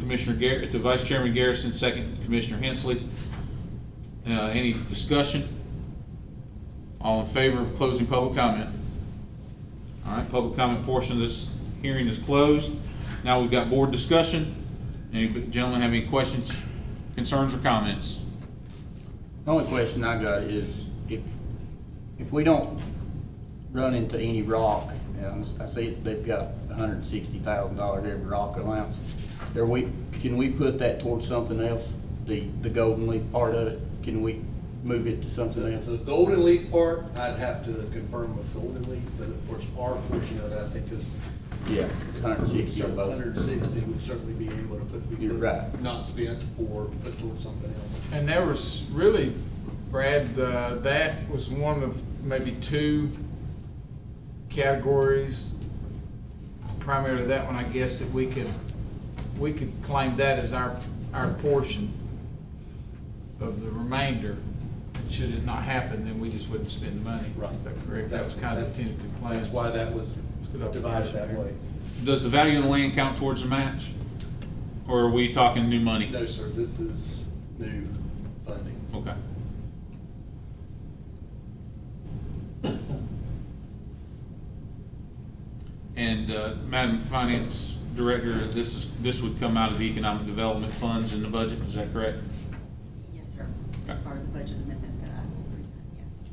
to Vice Chairman Garrison, second to Commissioner Hensley. Any discussion? All in favor of closing public comment? All right, public comment portion of this hearing is closed. Now we've got board discussion. Any gentlemen have any questions, concerns, or comments? The only question I got is, if we don't run into any rock, I see they've got $160,000 every rock allowance, can we put that towards something else? The golden leaf part of it, can we move it to something else? The golden leaf part, I'd have to confirm with golden leaf, but of course, our portion of it, I think, is Yeah, it's 160 or both. 160 would certainly be able to put, You're right. not spent or put towards something else. And there was really, Brad, that was one of maybe two categories, primarily that one, I guess, that we could claim that as our portion of the remainder. And should it not happen, then we just wouldn't spend the money. Right. Is that correct? That was kind of the tentative plan. That's why that was divided that way. Does the value of the land count towards the match? Or are we talking new money? No, sir, this is new funding. Okay. And Madam Finance Director, this would come out of the economic development funds in the budget, is that correct? Yes, sir. That's part of the budget amendment that I will present, yes.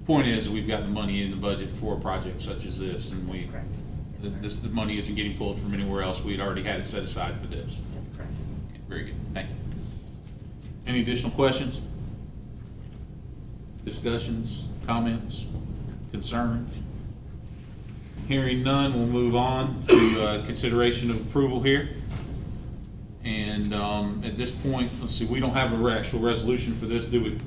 Point is, we've got the money in the budget for a project such as this, and That's correct. Yes, sir. the money isn't getting pulled from anywhere else. We'd already had it set aside for this. That's correct. Okay, very good, thank you. Any additional questions? Discussions, comments, concerns? Hearing none, we'll move on to consideration of approval here. And at this point, let's see, we don't have an actual resolution for this, do we?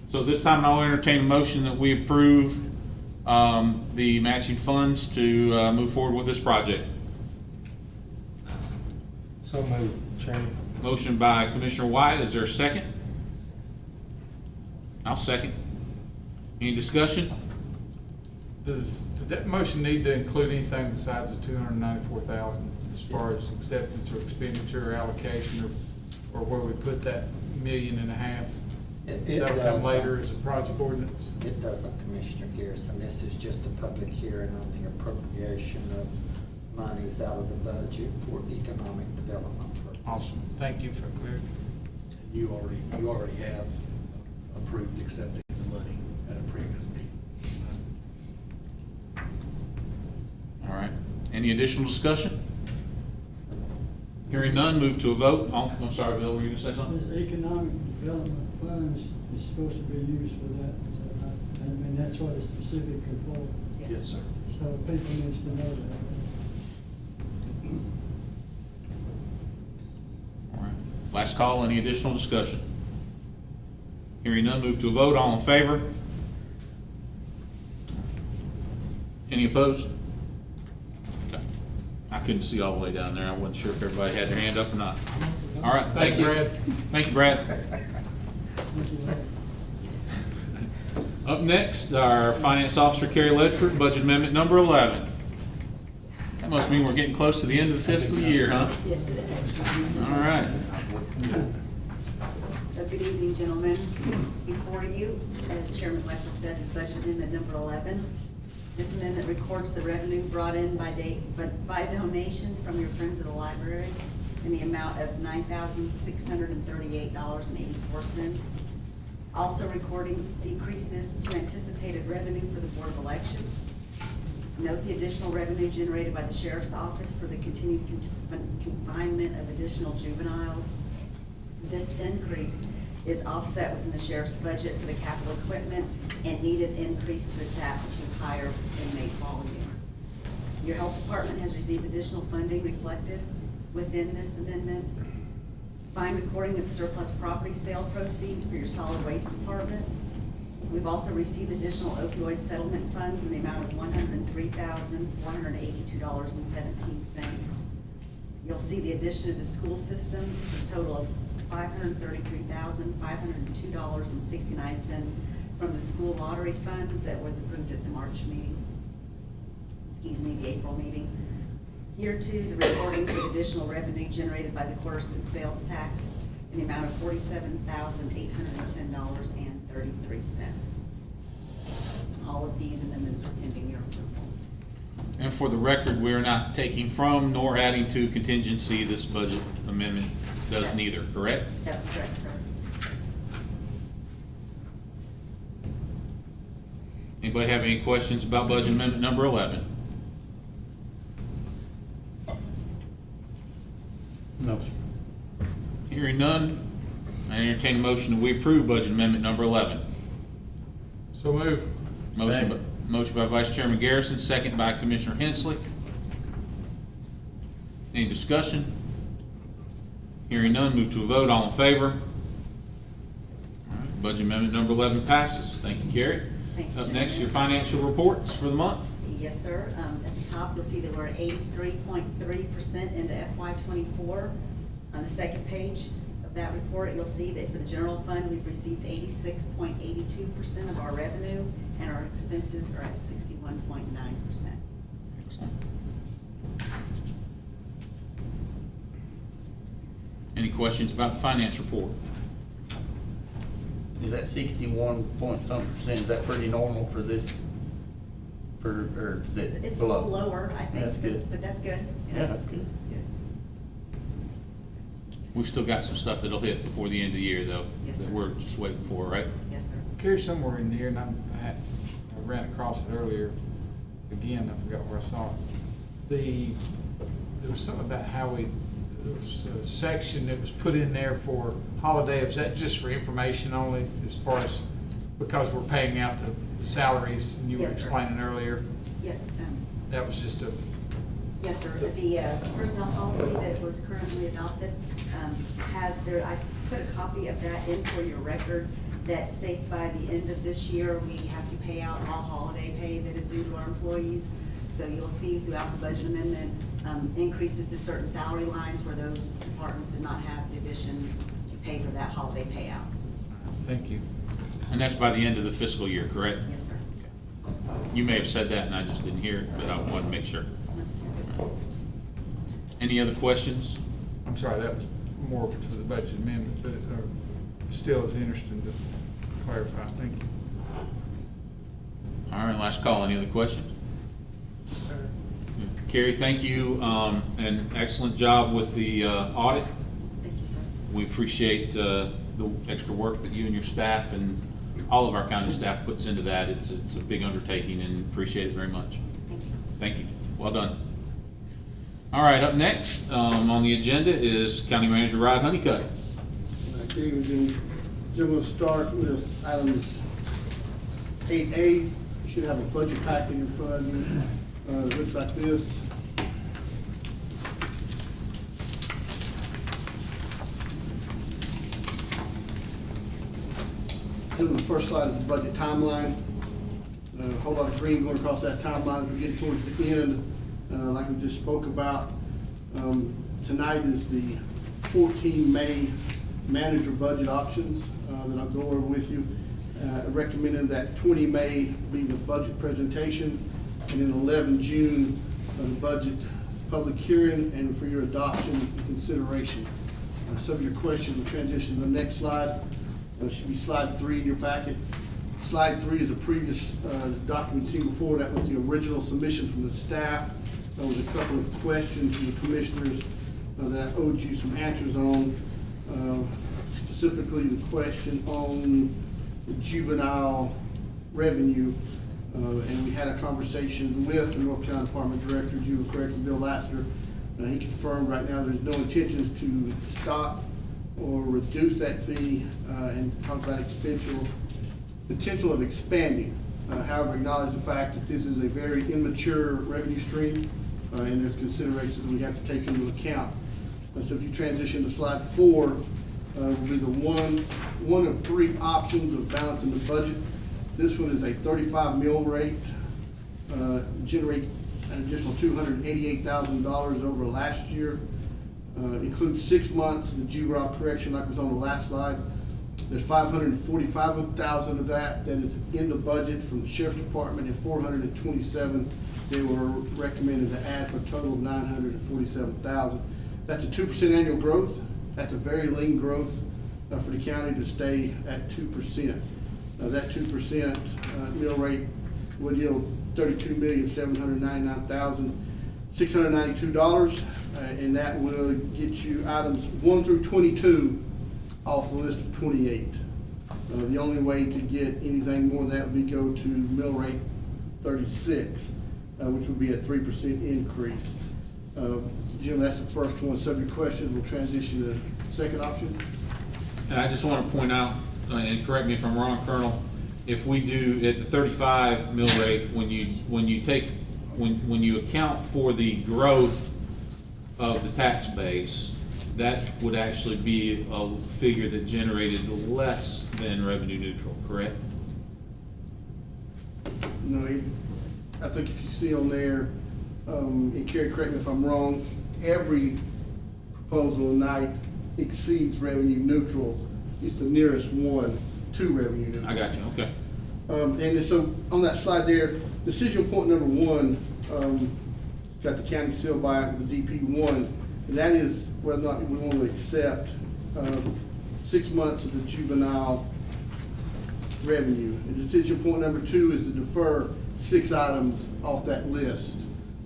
So this time I'll entertain a motion that we approve the matching funds to move forward with this project. So moved, Chairman. Motion by Commissioner White, is there a second? I'll second. Any discussion? Did that motion need to include anything besides the $294,000 as far as acceptance or expenditure or allocation or where we put that $1.5 million? That'll come later as a project ordinance? It doesn't, Commissioner Garrison. This is just a public hearing on the appropriation of monies out of the budget for economic development purposes. Awesome, thank you for clarity. You already have approved accepting the money at a previous meeting. All right. Any additional discussion? Hearing none, move to a vote. I'm sorry, Bill, were you gonna say something? This economic development funds is supposed to be used for that, so I mean, that's what it's specifically for. Yes, sir. So people needs to know that. All right. Last call, any additional discussion? Hearing none, move to a vote. All in favor? Any opposed? Okay. I couldn't see all the way down there. I wasn't sure if everybody had their hand up or not. All right, thank you. Brad. Thank you, Brad. Thank you, Lord. Up next, our Finance Officer, Carrie Ledford, Budget Amendment number 11. That must mean we're getting close to the end of the fiscal year, huh? Yes, it is. All right. So good evening, gentlemen. Before you, as Chairman Ledford said, is Budget Amendment number 11. This amendment records the revenue brought in by donations from your friends of the library in the amount of $9,638.84. Also recording decreases to anticipated revenue for the Board of Elections. Note the additional revenue generated by the Sheriff's Office for the continued confinement of additional juveniles. This increase is offset within the Sheriff's budget for the capital equipment and needed increase to adapt to higher inmate volume. Your Health Department has received additional funding reflected within this amendment. Fine recording of surplus property sale proceeds for your solid waste department. We've also received additional opioid settlement funds in the amount of $103,482.17. You'll see the addition of the school system to a total of $533,502.69 from the school lottery funds that was approved at the March meeting. The April meeting. Here too, the recording of additional revenue generated by the quarters and sales tax in the amount of $47,810.33. All of these amendments are pending your approval. And for the record, we're not taking from nor adding to contingency. This budget amendment does neither, correct? That's correct, sir. Anybody have any questions about budget amendment number 11? No, sir. Hearing none, I entertain a motion that we approve budget amendment number 11. So move. Motion by Vice Chairman Garrison, second by Commissioner Hensley. Any discussion? Hearing none, move to a vote. All in favor? All right, budget amendment number 11 passes. Thank you, Carrie. Thank you, Up next, your gentlemen. financial reports for the month. Yes, sir. At the top, you'll see that we're 83.3% into FY '24. On the second page of that report, you'll see that for the general fund, we've received 86.82% of our revenue, and our expenses are at 61.9%. Any questions about the finance report? Is that 61 point something percent, is that pretty normal for this? Or is it It's a below? little lower, I think. That's good. But that's good. Yeah, that's good. That's good. We've still got some stuff that'll hit before the end of the year, though. Yes, That sir. we're just waiting for, right? Yes, sir. Carry somewhere in here, and I ran across it earlier. Again, I forgot where I saw it. There was something about how there was a section that was put in there for holiday. Was that just for information only, as far as, because we're paying out the salaries, and you were Yes, sir. explaining earlier? Yeah, That was just a, yes, sir. The personnel policy that was currently adopted has there, I put a copy of that in for your record that states by the end of this year, we have to pay out all holiday pay that is due to our employees. So you'll see throughout the budget amendment, increases to certain salary lines where those departments did not have the addition to pay for that holiday payout. thank you. And that's by the end of the fiscal year, correct? Yes, sir. You may have said that and I just didn't hear it, but I wanted to make sure. Any other questions? I'm sorry, that was more for the budget amendment, but it still is interesting to clarify. Thank you. All right, last call. Any other questions? Carrie, thank you. An excellent job with the audit. Thank you, sir. We appreciate the extra work that you and your staff and all of our county staff puts into that. It's a big undertaking and appreciate it very much. Thank you. Thank you. Well done. All right, up next on the agenda is County Manager Rod Honeycutt. Good evening. We'll start with items 8A. You should have a budget packet in front of you. It looks like this. On the first slide is the budget timeline. A whole lot of green going across that timeline as we get towards the end. Like we just spoke about, tonight is the 14 May manager budget options that I'll go over with you. recommending that 20 May be the budget presentation, and then 11 June, the budget public hearing and for your adoption and consideration. Some of your questions will transition to the next slide. It should be slide 3 in your packet. Slide 3 is a previous document seen before. That was the original submission from the staff. There was a couple of questions from the commissioners that I owed you some answers on. Specifically, the question on the juvenile revenue. And we had a conversation with the North Carolina Department Director, Juvenile Corrections, Bill Lassiter. He confirmed right now there's no intentions to stop or reduce that fee, and talk about potential of expanding. However, acknowledge the fact that this is a very immature revenue stream, and there's considerations that we have to take into account. So if you transition to slide 4, will be the one of 3 options of balancing the budget. This one is a 35 mill rate, generate an additional $288,000 over last year. Includes 6 months of the juvenile correction like was on the last slide. There's $545,000 of that is in the budget from the Sheriff's Department, and $427,000 they were recommended to add, for a total of $947,000. That's a 2% annual growth. That's a very lean growth for the county to stay at 2%. That 2% mill rate would yield $32,799,692, and that will get you items 1 through 22 off the list of 28. The only way to get anything more than that would be go to mill rate 36, which would be a 3% increase. Jim, that's the first one. Subject questions, we'll transition to the second option. And I just want to point out, and correct me if I'm wrong, Colonel, if we do at the 35 mill rate, when you account for the growth of the tax base, that would actually be a figure that generated less than revenue neutral, correct? No, I think if you see on there, and Kerry, correct me if I'm wrong, every proposal tonight exceeds revenue neutral. It's the nearest one to revenue neutral. I got you, okay. And so on that slide there, decision point number 1, got the county seal by it with the DP1, and that is whether or not we want to accept 6 months of the juvenile revenue. And decision point number 2 is to defer 6 items off that list.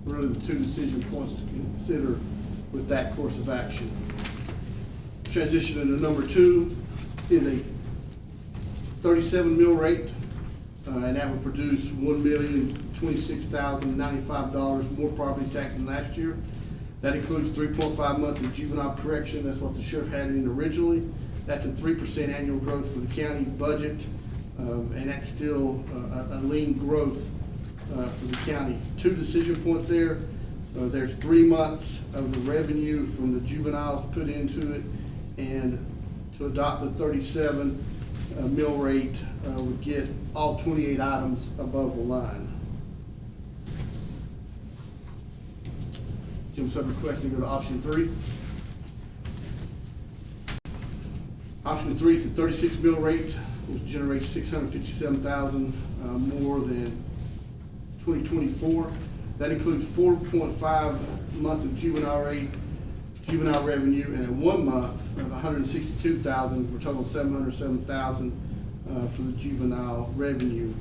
Really the 2 decision points to consider with that course of action. Transition into number 2 is a 37 mill rate, and that would produce $1,026,095 more property tax than last year. That includes 3.5 months of juvenile correction. That's what the sheriff had in originally. That's a 3% annual growth for the county's budget, and that's still a lean growth for the county. 2 decision points there. There's 3 months of the revenue from the juveniles put into it, and to adopt the 37 mill rate would get all 28 items above the line. Jim, subject question, go to option 3. Option 3 is the 36 mill rate, which generates $657,000 more than 2024. That includes 4.5 months of juvenile revenue, and at 1 month of $162,000 for a total of $707,000 for the juvenile revenue.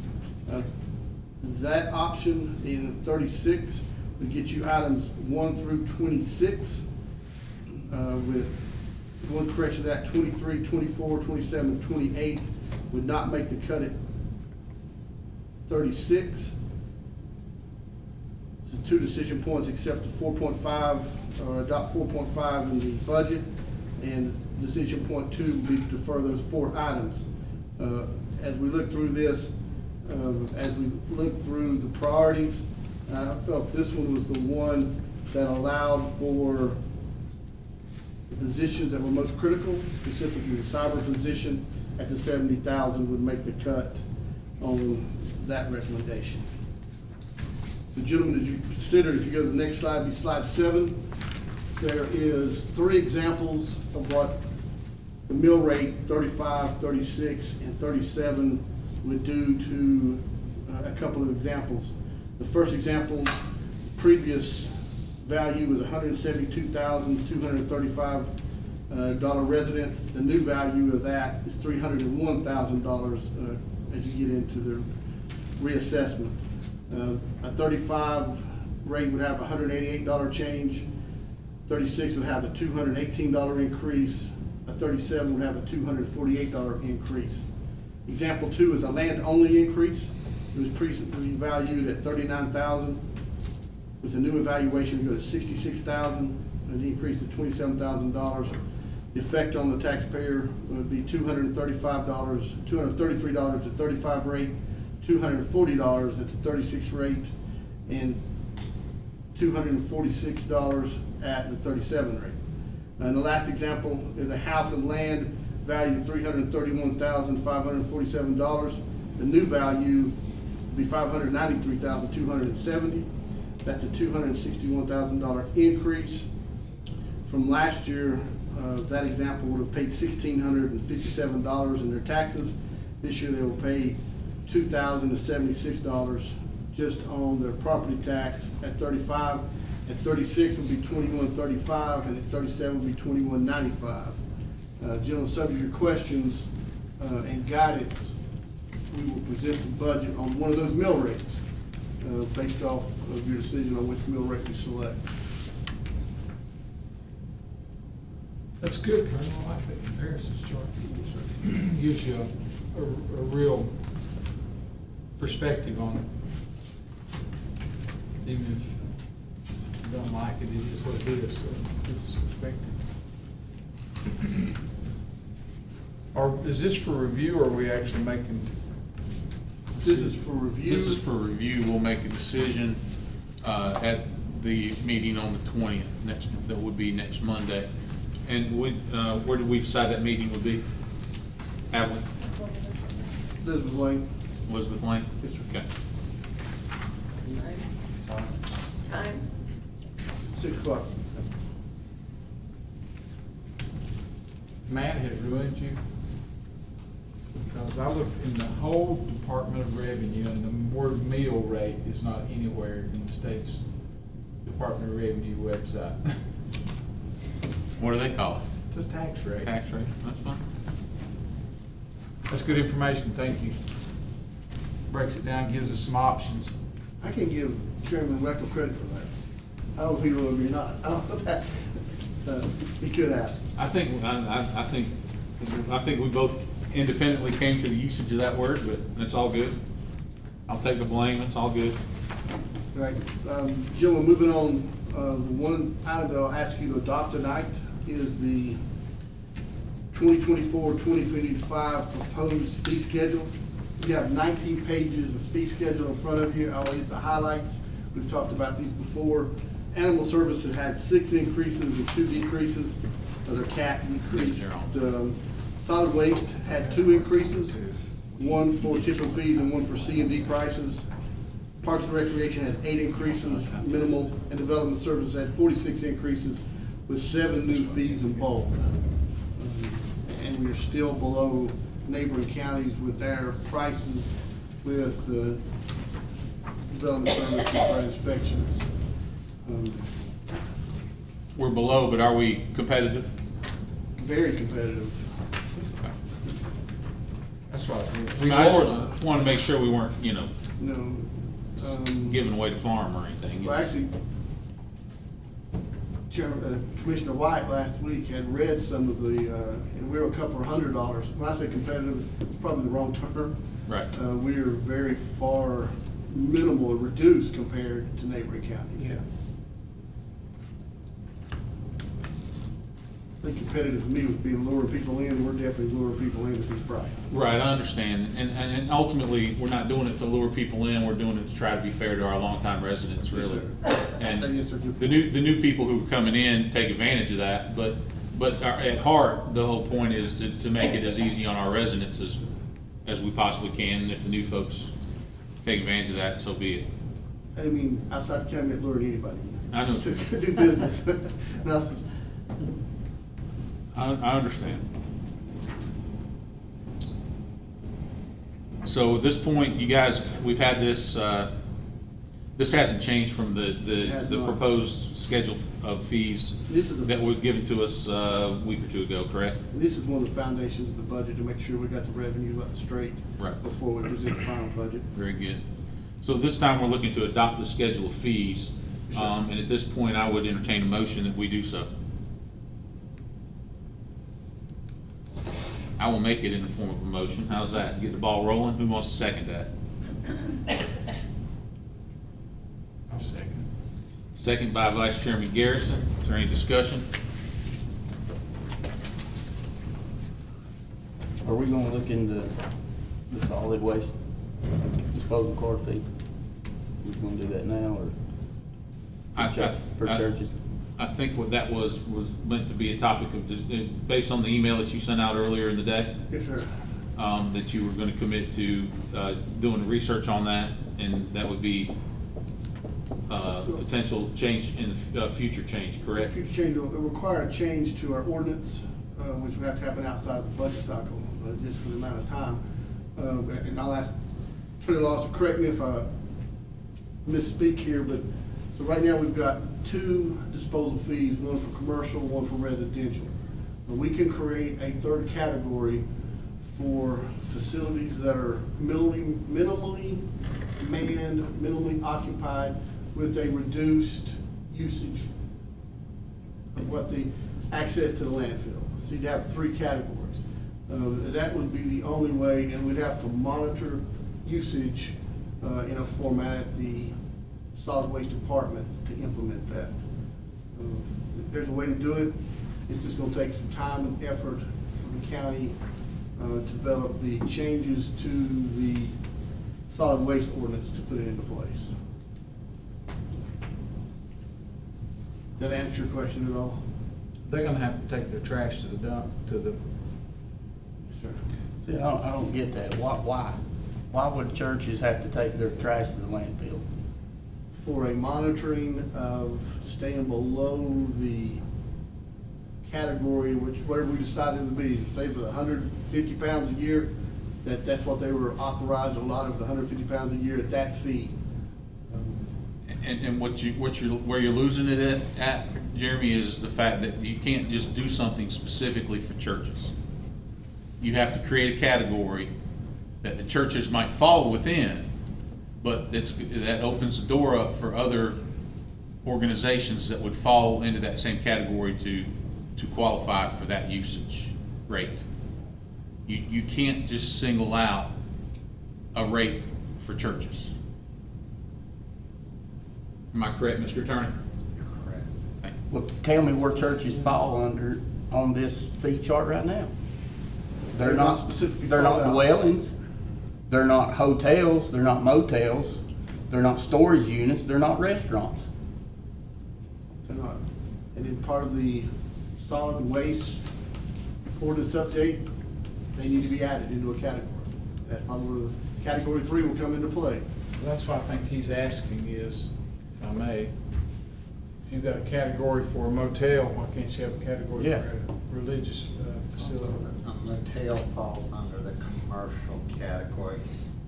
That option in 36 would get you items 1 through 26, with one correction to that, 23, 24, 27, 28 would not make the cut at 36. So 2 decision points accept the 4.5 or adopt 4.5 in the budget, and decision point 2 would be to defer those 4 items. As we look through this, as we look through the priorities, I felt this one was the one that allowed for the positions that were most critical, specifically the cyber position at the 70,000 would make the cut on that recommendation. So gentlemen, as you consider, if you go to the next slide, be slide 7, there is 3 examples of what the mill rate, 35, 36, and 37 were due to a couple of examples. The first example, previous value was $172,235 residence. The new value of that is $301,000 as you get into the reassessment. A 35 rate would have a $188 change. 36 would have a $218 increase. A 37 would have a $248 increase. Example 2 is a land-only increase. It was previously valued at $39,000. With the new evaluation, we go to $66,000, an increase to $27,000. The effect on the taxpayer would be $233 at the 35 rate, $240 at the 36 rate, and $246 at the 37 rate. And the last example is a house and land valued at $331,547. The new value would be $593,270. That's a $261,000 increase. From last year, that example would have paid $1,657 in their taxes. This year they will pay $2,076 just on their property tax at 35. At 36 would be $2,135, and at 37 would be $2,195. Gentlemen, subject to your questions and guidance, we will present the budget on one of those mill rates based off of your decision on which mill rate we select. That's good, Colonel. I like that comparison chart. Gives you a real perspective on it. Even if you don't like it, it is what it is, so it gives us perspective. Or is this for review, or are we actually making? This is for review. This is for review. We'll make a decision at the meeting on the 20th, that would be next Monday. And where did we decide that meeting would be? Abilene? Elizabeth Lane. Elizabeth Lane? Yes, sir. Okay. Time? 6 o'clock. Matt has ruined you. Because I looked in the whole Department of Revenue, and the word meal rate is not anywhere in the state's Department of Revenue website. What do they call it? It's a tax rate. Tax rate? That's fine. That's good information, thank you. Breaks it down, gives us some options. I can give Chairman Rector credit for that. I don't know if he will or not. I don't know if that, he could have. I think we both independently came to the usage of that word, but that's all good. I'll take the blame, it's all good. All right, gentlemen, moving on, the one item that I'll ask you to adopt tonight is the 2024-2025 proposed fee schedule. You have 19 pages of fee schedule in front of you. I'll hit the highlights. We've talked about these before. Animal Services had 6 increases and 2 decreases. Their CAT decreased. Solid Waste had 2 increases, one for typical fees and one for C&D prices. Parks and Recreation had 8 increases, minimal, and Development Services had 46 increases with 7 new fees in bulk. And we are still below neighboring counties with their prices with Development Services for inspections. We're below, but are we competitive? Very competitive. That's right. I just wanted to make sure we weren't, No. giving away the farm or anything. Well, actually, Commissioner White last week had read some of the, and we were a couple of $100. When I say competitive, it's probably the wrong term. Right. We are very far minimal, reduced compared to neighboring counties. Yeah. I think competitive to me would be lure people in, and we're definitely luring people in with these prices. Right, I understand. And ultimately, we're not doing it to lure people in, we're doing it to try to be fair to our longtime residents, really. And Yes, sir. the new people who are coming in take advantage of that, but at heart, the whole point is to make it as easy on our residents as we possibly can. And if the new folks take advantage of that, so be it. I mean, outside the county, luring anybody in. I know. To do business. No, it's just- I understand. So at this point, you guys, we've had this, this hasn't changed from It has the not. proposed schedule of fees This is the- that was given to us a week or two ago, correct? And this is one of the foundations of the budget, to make sure we got the revenue up straight. Right. Before we present the final budget. Very good. So this time, we're looking to adopt the schedule of fees, and at this point, I would entertain a motion that we do so. I will make it in the form of a motion. How's that? Get the ball rolling? Who wants to second that? I'll second. Second by Vice Chairman Garrison. Is there any discussion? Are we gonna look into the solid waste disposal card fee? We gonna do that now, or for churches? I think what that was meant to be a topic of, based on the email that you sent out earlier in the day, Yes, sir. that you were gonna commit to, doing research on that, and that would be, potential change in, future change, correct? Future change will require a change to our ordinance, which will have to happen outside of the budget cycle, just for the amount of time. And I'll ask Attorney Laws to correct me if I misspeak here, but, so right now we've got 2 disposal fees, one for commercial, one for residential. But we can create a third category for facilities that are minimally manned, minimally occupied, with a reduced usage of what the access to the landfill. So you'd have 3 categories. That would be the only way, and we'd have to monitor usage in a format at the solid waste department to implement that. There's a way to do it. It's just gonna take some time and effort for the county to develop the changes to the solid waste ordinance to put it into place. Did that answer your question at all? They're gonna have to take their trash to the dump, to the, Yes, sir. See, I don't get that. Why? Why would churches have to take their trash to the landfill? For a monitoring of staying below the category, which, whatever we decided it to be, say for 150 pounds a year, that's what they were authorized, a lot of the 150 pounds a year at that fee. And where you're losing it at, Jeremy, is the fact that you can't just do something specifically for churches. You have to create a category that the churches might fall within, but that opens the door up for other organizations that would fall into that same category to qualify for that usage rate. You can't just single out a rate for churches. Am I correct, Mr. Attorney? Correct. Thank you. Well, tell me where churches fall under, on this fee chart right now. They're not, specifically they're not called out. dwellings, they're not hotels, they're not motels, they're not storage units, they're not restaurants. They're not. And in part of the solid waste ordinance update, they need to be added into a category. That's probably where category 3 will come into play. that's what I think he's asking is, if I may, if you've got a category for a motel, why can't you have a category Yeah. for a religious facility? A motel falls under the commercial category.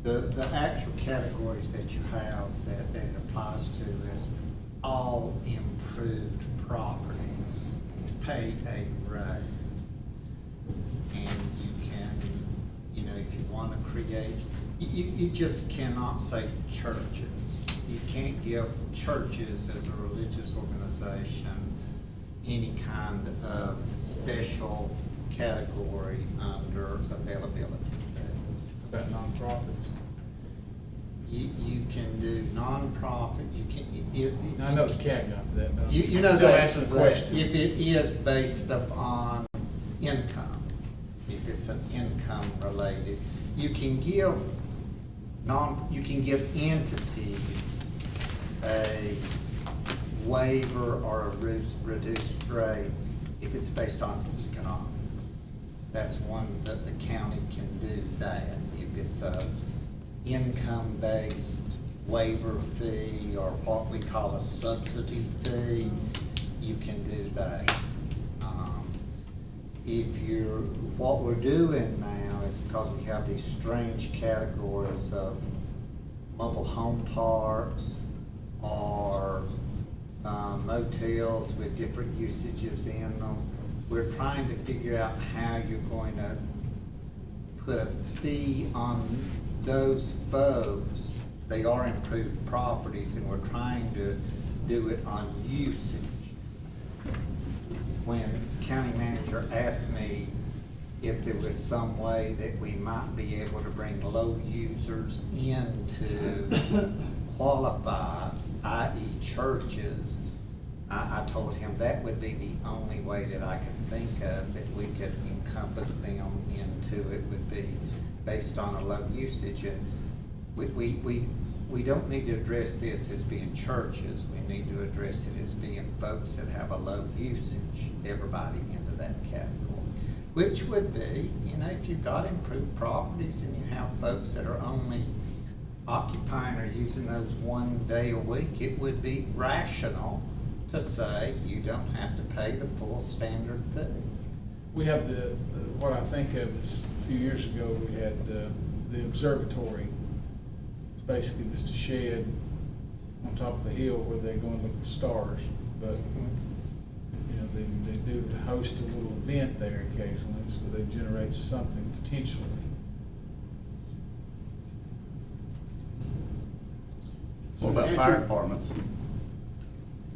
The actual categories that you have that it applies to is all improved properties pay a rate. And you can, if you want to create, you just cannot say churches. You can't give churches as a religious organization any kind of special category under availability fees. About nonprofits. You can do nonprofit, you can, I know it's a caveat to that, though. you know Still that, answer the that question. if it is based upon income, if it's an income related, you can give entities a waiver or a reduced rate if it's based on economics. That's one that the county can do that. If it's a income-based waiver fee or what we call a subsidy fee, you can do that. What we're doing now is because we have these strange categories of mobile home parks or motels with different usages in them. We're trying to figure out how you're going to put a fee on those folks. They are improved properties, and we're trying to do it on usage. When county manager asked me if there was some way that we might be able to bring low users in to qualify, i.e. churches, I told him that would be the only way that I could think of that we could encompass them into it, would be based on a low usage. And we don't need to address this as being churches. We need to address it as being folks that have a low usage, everybody into that category. Which would be, if you've got improved properties and you have folks that are only occupying or using those 1 day a week, it would be rational to say you don't have to pay the full standard fee. We have what I think of is, a few years ago, we had the observatory. It's basically just a shed on top of the hill where they go and look at the stars. But, they do host a little event there occasionally, so they generate something potentially. What about fire departments?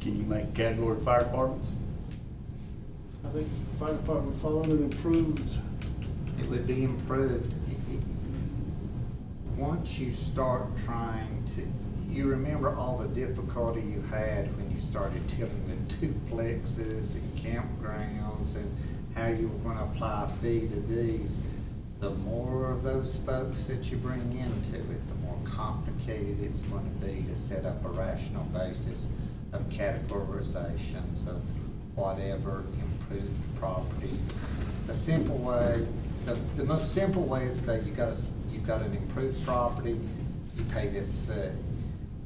Can you make a category of fire departments? I think fire department following and improved. It would be improved. Once you start trying to, you remember all the difficulty you had when you started dealing with duplexes and campgrounds and how you were going to apply a fee to these. The more of those folks that you bring into it, the more complicated it's going to be to set up a rational basis of categorizations of whatever improved properties. The simple way, the most simple way is that you've got an improved property, you pay this fee.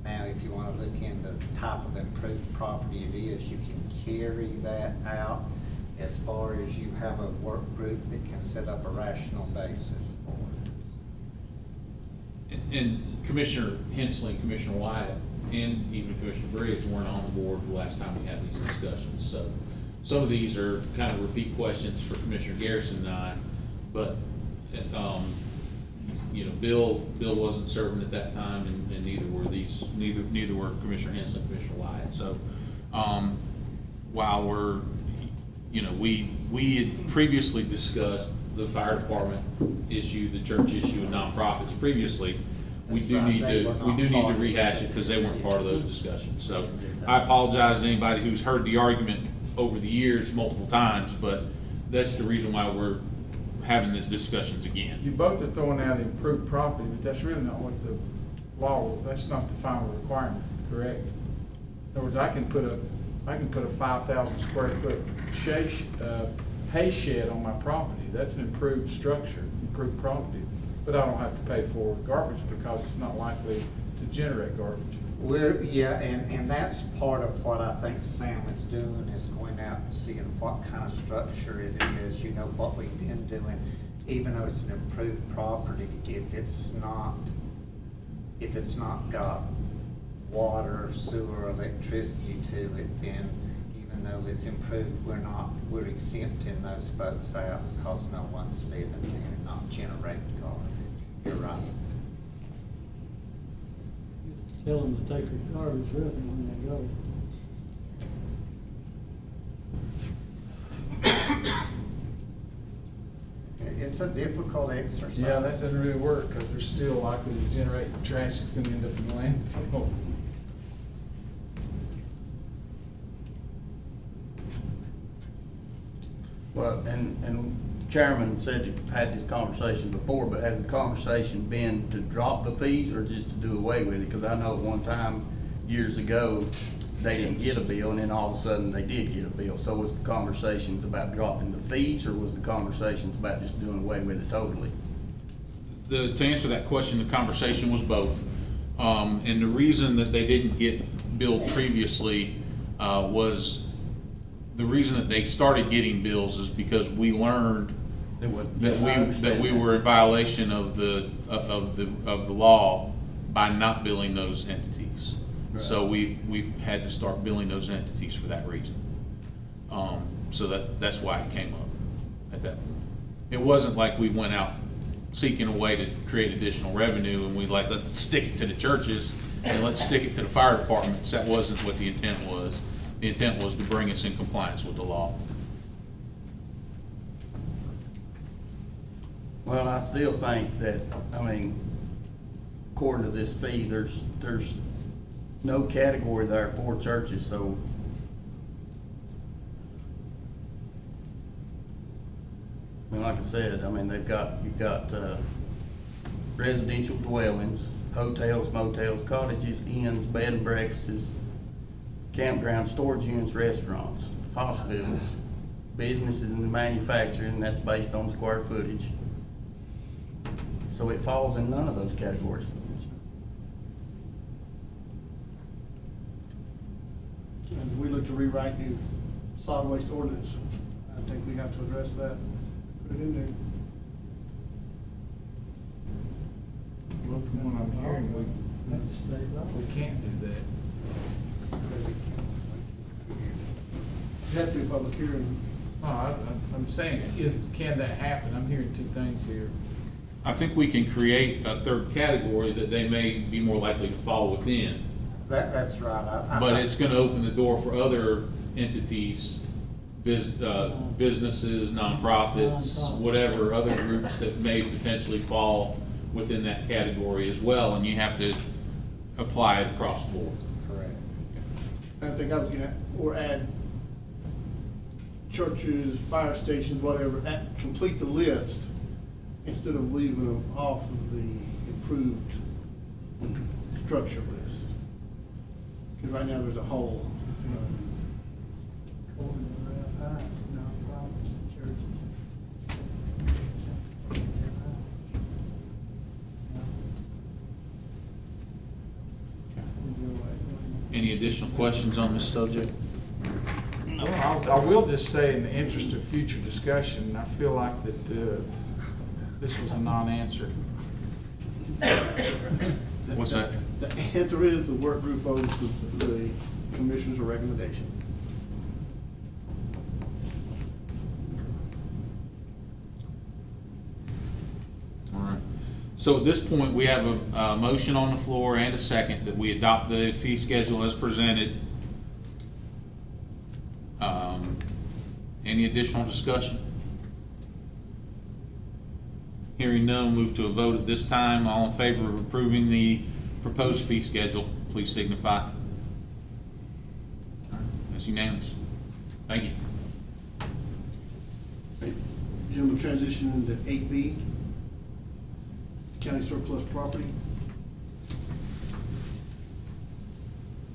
Now, if you want to look into the type of improved property it is, you can carry that out as far as you have a work group that can set up a rational basis for it. And Commissioner Hensley, Commissioner Wyatt, and even Commissioner Briggs weren't on the board the last time we had these discussions. So some of these are kind of repeat questions for Commissioner Garrison and I, but, Bill wasn't serving at that time, and neither were Commissioner Hensley and Commissioner Wyatt. So, while we had previously discussed the fire department issue, the church issue, and nonprofits previously, we do need to rehash it because they weren't part of those discussions. So I apologize to anybody who's heard the argument over the years multiple times, but that's the reason why we're having these discussions again. You both are throwing out improved property, but that's really not what the law, that's not the final requirement, correct? In other words, I can put a 5,000 square foot hay shed on my property. That's an improved structure, improved property, but I don't have to pay for garbage because it's not likely to generate garbage. And that's part of what I think Sam is doing, is going out and seeing what kind of structure it is, what we've been doing. Even though it's an improved property, if it's not got water, sewer, electricity to it, then even though it's improved, we're exempting those folks out because no one's living there and not generating garbage. You're right. Tell them to take their garbage with them when they go. It's a difficult exercise. Yeah, that doesn't really work because they're still likely to generate trash that's gonna end up in the landfill. Well, and Chairman said you've had this conversation before, but has the conversation been to drop the fees or just to do away with it? Because I know at one time, years ago, they didn't get a bill, and then all of a sudden they did get a bill. So was the conversations about dropping the fees, or was the conversations about just doing away with it totally? To answer that question, the conversation was both. And the reason that they didn't get billed previously was the reason that they started getting bills is because we learned It would. that we were in violation of the law by not billing those entities. So we've had to start billing those entities for that reason. So that's why it came up at that point. It wasn't like we went out seeking a way to create additional revenue and we like, let's stick it to the churches and let's stick it to the fire departments. That wasn't what the intent was. The intent was to bring us in compliance with the law. Well, I still think that, I mean, according to this fee, there's no category there for churches, so. I mean, like I said, I mean, you've got residential dwellings, hotels, motels, cottages, inns, bed and breakfasts, campgrounds, storage units, restaurants, hospitals, businesses and manufacturing, that's based on square footage. So it falls in none of those categories. As we look to rewrite the solid waste ordinance, I think we have to address that, put it in there. Well, from what I'm hearing, That's state law. we can't do that. It has to be a public hearing. I'm saying, can that happen? I'm hearing two things here. I think we can create a third category that they may be more likely to fall within. That's right. But it's gonna open the door for other entities, businesses, nonprofits, whatever, other groups that may potentially fall within that category as well, and you have to apply it across the board. Correct. I think I was gonna, or add churches, fire stations, whatever, complete the list instead of leaving them off of the improved structure list. Because right now there's a hole. According to Ralph Hines, nonprofits and churches. Any additional questions on this subject? Well, I will just say, in the interest of future discussion, I feel like that this was a non-answer. What's that? The answer is the work group owes the commissioner's recommendation. All right. So at this point, we have a motion on the floor and a second that we adopt the fee schedule as presented. Any additional discussion? Hearing none, move to a vote at this time. All in favor of approving the proposed fee schedule, please signify. That's unanimous. Thank you. Jim will transition into 8B, county surplus property.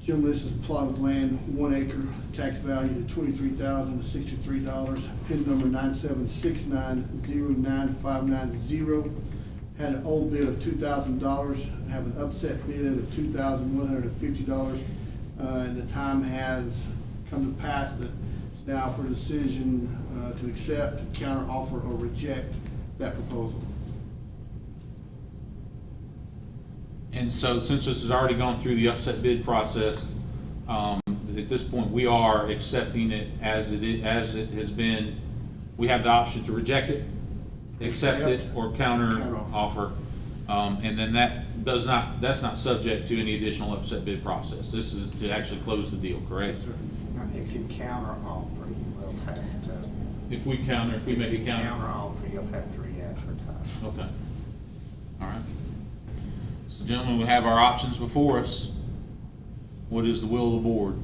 Jim, this is a plot of land, 1 acre, tax value to $23,063, PIN number 976909590. Had an old bid of $2,000, have an upset bid of $2,150, and the time has come to pass that it's now for decision to accept, counter offer, or reject that proposal. And so since this has already gone through the upset bid process, at this point, we are accepting it as it has been. We have the option to reject it, accept it, or counter offer. And then that's not subject to any additional upset bid process. This is to actually close the deal, correct? Yes, sir. If you counter offer, you will have to. If we make a counter. Counter offer, you'll have to re-advertise. Okay. All right. So gentlemen, we have our options before us. What is the will of the board?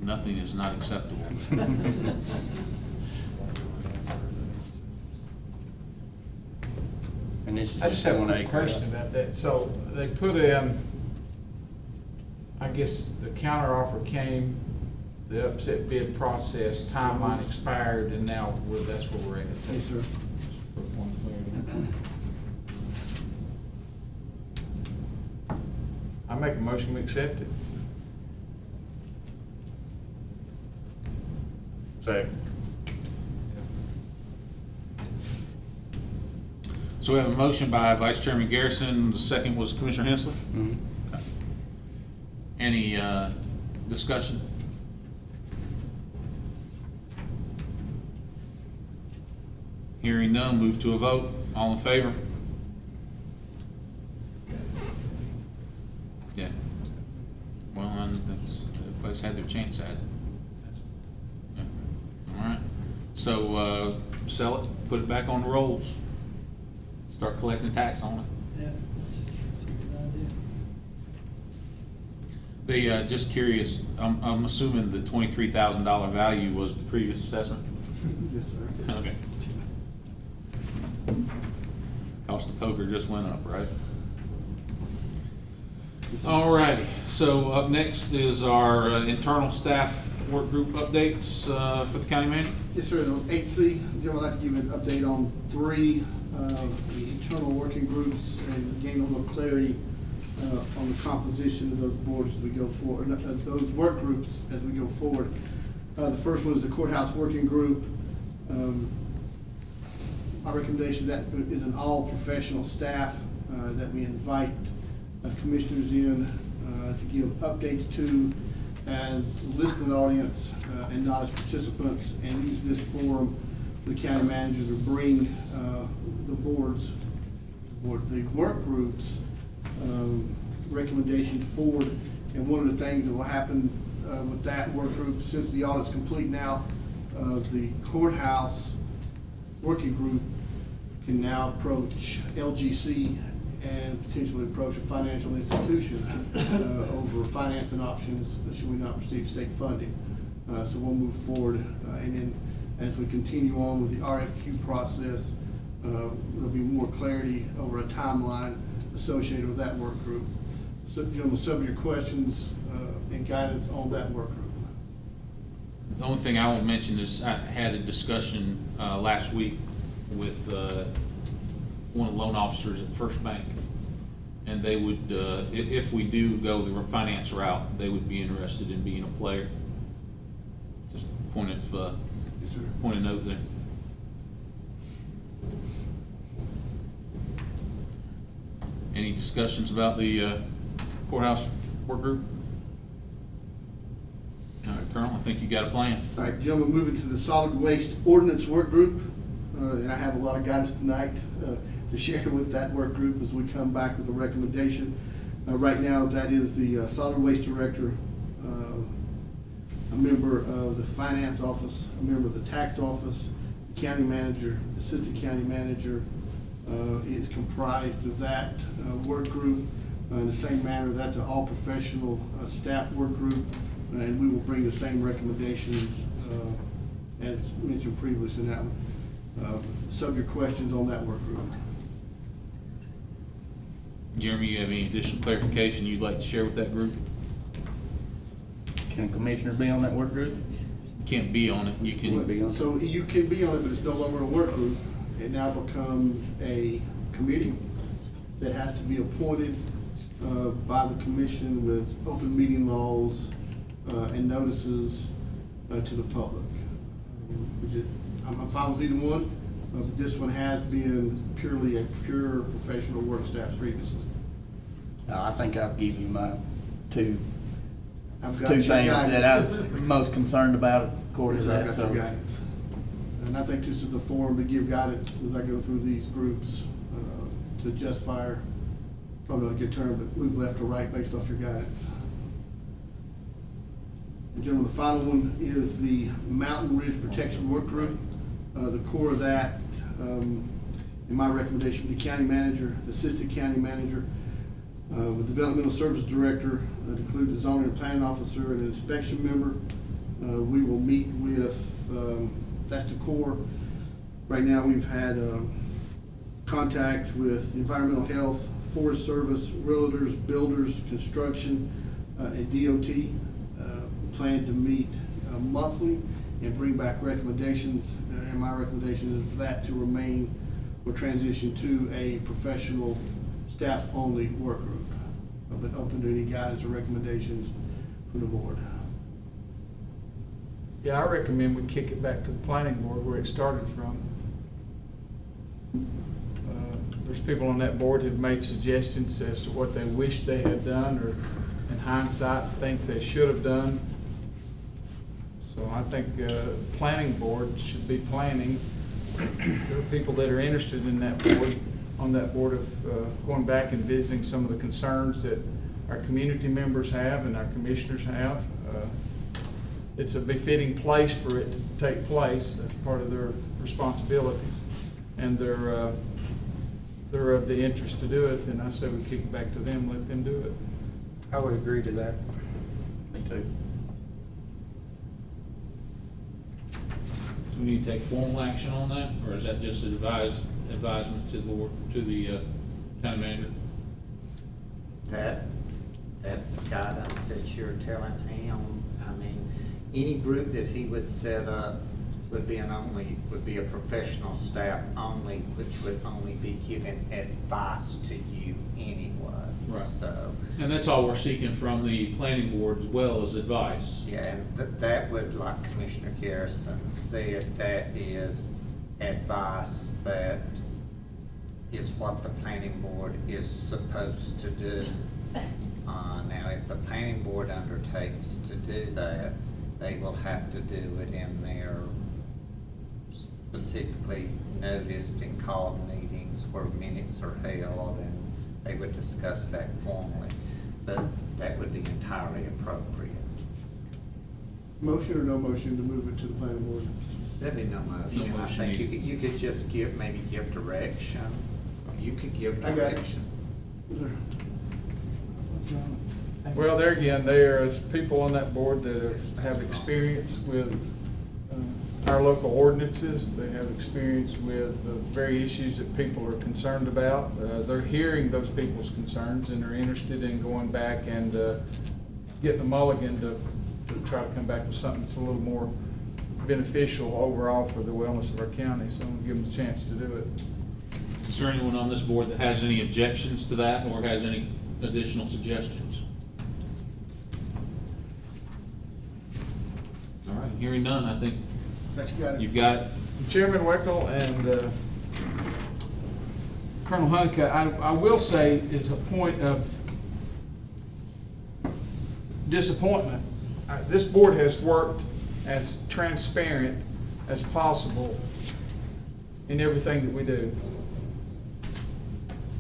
Nothing is not acceptable. And this is I just have one one acre. question about that. So they put in, I guess the counter offer came, the upset bid process, timeline expired, and now that's where we're at. Yes, sir. Just for one clarity. I make a motion, we accept it. Second. So we have a motion by Vice Chairman Garrison, the second was Commissioner Hensley. Okay. Any discussion? Hearing none, move to a vote. All in favor? Yeah. Well, and that's, everybody's had their chance at it. Yeah. All right. So, sell it, put it back on the rolls. Start collecting tax on it. Yeah, that's a good idea. Just curious, I'm assuming the $23,000 value was the previous assessment? Yes, sir. Okay. Cost of poker just went up, right? All righty, so up next is our internal staff work group updates for the county manager. Yes, sir. On 8C, Jim, I'd like to give you an update on 3 the internal working groups and gain a little clarity on the composition of those boards as we go forward, those work groups as we go forward. The first one is the courthouse working group. My recommendation that is an all-professional staff that we invite commissioners in to give updates to as listening audience and not as participants, and use this forum for the county manager to bring the the work groups recommendations forward. And one of the things that will happen with that work group, since the audit's complete now, the courthouse working group can now approach LGC and potentially approach a financial institution over financing options should we not receive state funding. So we'll move forward, and then as we continue on with the RFQ process, there'll be more clarity over a timeline associated with that work group. So, gentlemen, some of your questions and guidance on that work group. The only thing I will mention is I had a discussion last week with one of the loan officers at First Bank. And they would, if we do go the finance route, they would be interested in being a player. Just point of note there. Any discussions about the courthouse work group? All right, Colonel, I think you got a plan. All right, gentlemen, moving to the solid waste ordinance work group. And I have a lot of guidance tonight to share with that work group as we come back with a recommendation. Right now, that is the solid waste director, a member of the finance office, a member of the tax office, the county manager, assistant county manager is comprised of that work group. In the same manner, that's an all-professional staff work group, and we will bring the same recommendations as mentioned previously in that one. Subject questions on that work group. Jeremy, you have any additional clarification you'd like to share with that group? Can a commissioner be on that work group? Can't be on it, you can. Be on it. So you can be on it, but it's no longer a work group. It now becomes a committee that has to be appointed by the commission with open meeting laws and notices to the public. I'm fine with either one, but this one has been purely a pure professional work staff previously. I think I'll give you my two I've got things your that guidance. I'm most concerned about according to Yes, I've that, got your so. guidance. And I think this is the forum to give guidance as I go through these groups, to justify, probably not a good term, but move left or right based off your guidance. And gentlemen, the final one is the Mountain Ridge Protection Work Group. The core of that, in my recommendation, the county manager, the assistant county manager, the developmental service director, to include the zoning and planning officer and an inspection member. We will meet with, that's the core. Right now, we've had contact with environmental health, forest service, realtors, builders, construction, and DOT. Plan to meet monthly and bring back recommendations. And my recommendation is for that to remain or transition to a professional staff-only work group. but open to any guidance or recommendations from the board. Yeah, I recommend we kick it back to the planning board where it started from. There's people on that board who've made suggestions as to what they wish they had done, or in hindsight, think they should have done. So I think, planning board should be planning. There are people that are interested in that board, on that board of, going back and visiting some of the concerns that our community members have and our commissioners have. It's a befitting place for it to take place. That's part of their responsibilities. And they're of the interest to do it, then I say we kick it back to them, let them do it. I would agree to that. Me too. Do we need to take formal action on that, or is that just advisement to the board, to the county manager? That's guidance that you're telling him. I mean, any group that he would set up would be a professional staff only, which would only be giving advice to you anyway. Right. So, And that's all we're seeking from the planning board as well as advice. yeah, and that would, like Commissioner Garrison said, that is advice that is what the planning board is supposed to do. Now, if the planning board undertakes to do that, they will have to do it in their specifically noticed and called meetings where minutes are held, and they would discuss that formally. But that would be entirely appropriate. Motion or no motion to move it to the planning board? There'd be no motion. No I motion think needed. you could just maybe give direction. You could give I got it. direction. Is there? Well, there again, there's people on that board that have experience with our local ordinances. They have experience with the very issues that people are concerned about. They're hearing those people's concerns and are interested in going back and getting a mulligan to try to come back with something that's a little more beneficial overall for the wellness of our county. So I'm gonna give them the chance to do it. Is there anyone on this board that has any objections to that or has any additional suggestions? All right, hearing none, I think That you got it? you've got it. Chairman Weckel and Colonel Honeycutt, I will say is a point of disappointment. This board has worked as transparent as possible in everything that we do.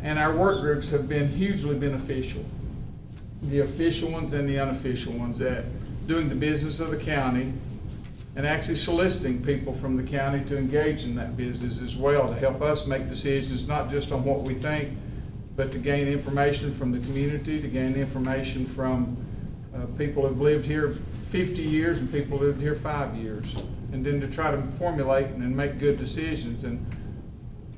And our work groups have been hugely beneficial. The official ones and the unofficial ones at doing the business of the county and actually soliciting people from the county to engage in that business as well, to help us make decisions, not just on what we think, but to gain information from the community, to gain information from people who've lived here 50 years and people who lived here 5 years, and then to try to formulate and make good decisions. And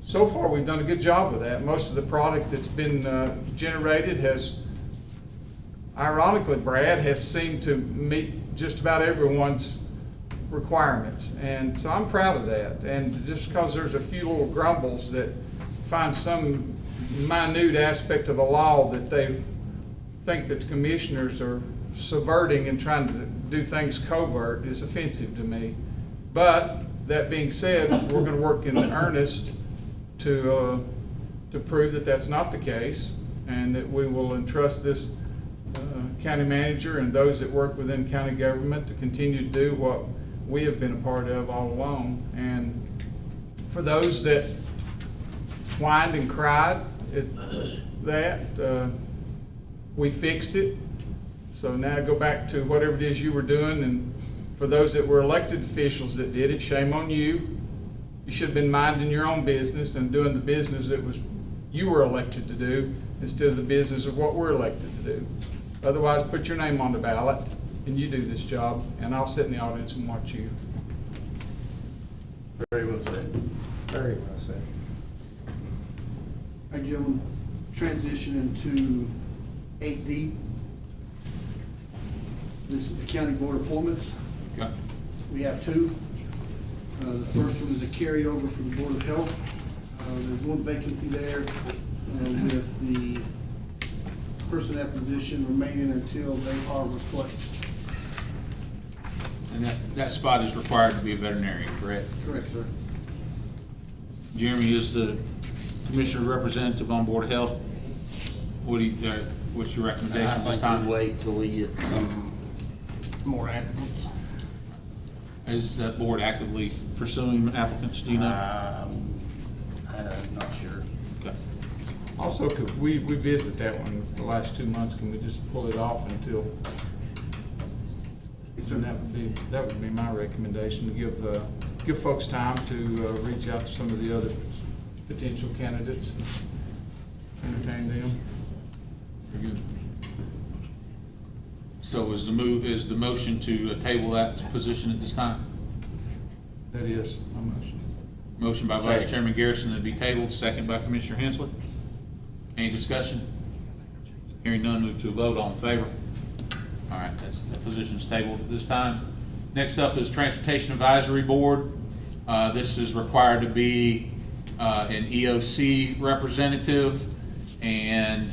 so far, we've done a good job with that. Most of the product that's been generated has, ironically, Brad, has seemed to meet just about everyone's requirements. And so I'm proud of that. And just because there's a few little grumbles that find some minute aspect of a law that they think that the commissioners are subverting and trying to do things covert is offensive to me. But that being said, we're going to work in earnest to prove that that's not the case, and that we will entrust this county manager and those that work within county government to continue to do what we have been a part of all along. And for those that whined and cried at that, we fixed it. So now go back to whatever it is you were doing, and for those that were elected officials that did it, shame on you. You should have been minding your own business and doing the business that you were elected to do instead of the business of what we're elected to do. Otherwise, put your name on the ballot and you do this job, and I'll sit in the audience and watch you. Very well said. Very well said. All right, gentlemen, transition into 8D. This is the county board appointments. Okay. We have two. The first one is a carryover from the Board of Health. There's one vacancy there with the person in that position remaining until they are replaced. And that spot is required to be a veterinarian, correct? Correct, sir. Jeremy is the commissioner representative on Board of Health. What's your recommendation I this think time? we wait till we get some more applicants. Is that board actively pursuing applicants, do you know? I'm not sure. Okay. Also, could we visit that one the last 2 months, can we just pull it off until? And that would be my recommendation, to give folks time to reach out to some of the other potential candidates and entertain them. Very good. So is the motion to table that position at this time? That is my motion. Motion by Vice Second. Chairman Garrison to be tabled, second by Commissioner Hensley. Any discussion? Hearing none, move to a vote. All in favor? All right, that position's tabled at this time. Next up is Transportation Advisory Board. This is required to be an EOC representative, and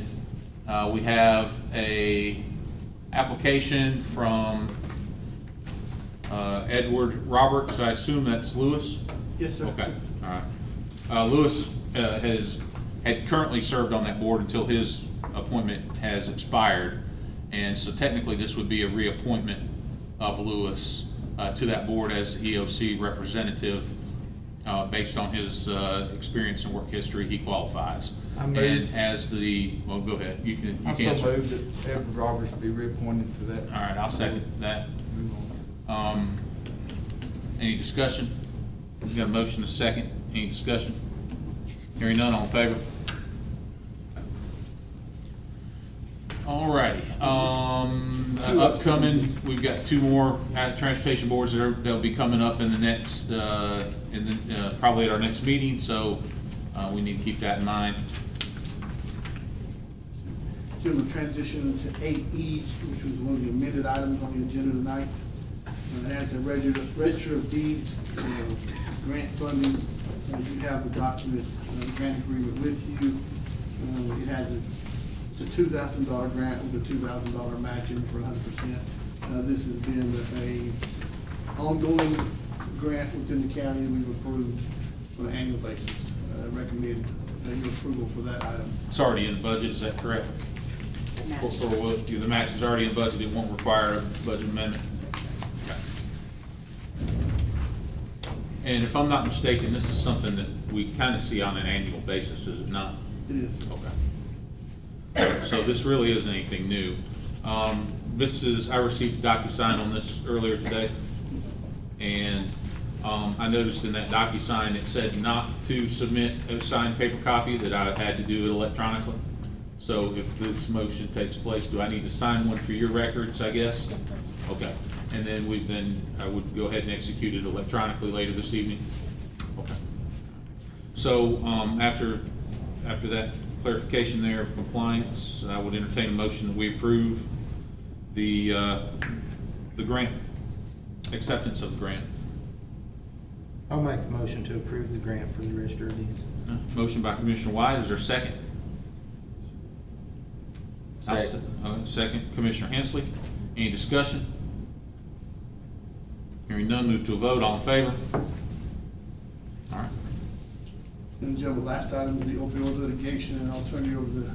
we have a application from Edward Roberts. I assume that's Lewis? Yes, sir. Okay, all right. Lewis had currently served on that board until his appointment has expired. And so technically this would be a reappointment of Lewis to that board as EOC representative. Based on his experience and work history, he qualifies. I move- And as well, go ahead, you can I so answer. move that Edward Roberts be reappointed to that. All right, I'll second that. Move on. Any discussion? We got a motion to second. Any discussion? Hearing none, all in favor? All righty. Upcoming, we've got two more transportation boards that'll be coming up in the next, probably at our next meeting, so we need to keep that in mind. So we'll transition to 8E, which was one of the amended items on the agenda tonight. It has a register of deeds, grant funding. You have the document, grant agreement with you. It has it's a $2,000 grant with a $2,000 matching for 100%. This has been a ongoing grant within the county that we've approved on an annual basis. Recommend your approval for that item. It's already in the budget, is that correct? The match is already in the budget, it won't require a budget amendment? Okay. And if I'm not mistaken, this is something that we kind of see on an annual basis, is it not? It is. Okay. So this really isn't anything new. I received a DocuSign on this earlier today. And I noticed in that DocuSign, it said not to submit a signed paper copy, that I had to do it electronically. So if this motion takes place, do I need to sign one for your records, I guess? Yes, please. Okay. And then I would go ahead and execute it electronically later this evening? Okay. So after that clarification there of compliance, I would entertain a motion that we approve the grant, acceptance of the grant. I'll make the motion to approve the grant for the register of deeds. Motion by Commissioner White, is there a second? Second, Commissioner Hensley. Any discussion? Hearing none, move to a vote, all in favor? All right. And gentlemen, last item is the opioid litigation, and I'll turn you over to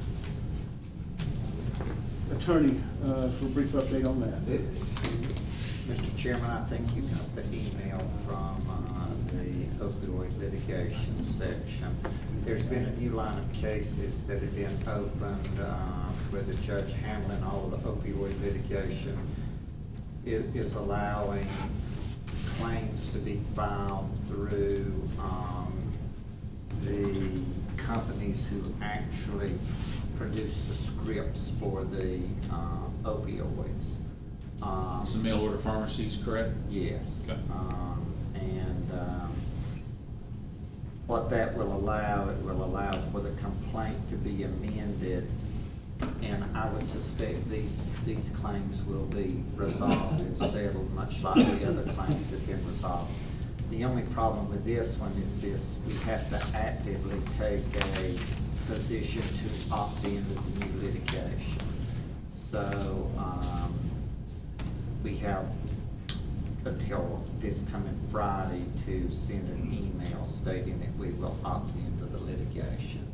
the attorney for a brief update on that. Mr. Chairman, I think you got the email from the opioid litigation section. There's been a new line of cases that have been opened where the judge handling all of the opioid litigation is allowing claims to be filed through the companies who actually produce the scripts for the opioids. It's the mail order pharmacies, correct? Yes. Okay. What that will allow, it will allow for the complaint to be amended, and I would suspect these claims will be resolved and settled, much like the other claims have been resolved. The only problem with this one is we have to actively take a position to opt into the new litigation. So, we have until this coming Friday to send an email stating that we will opt into the litigation.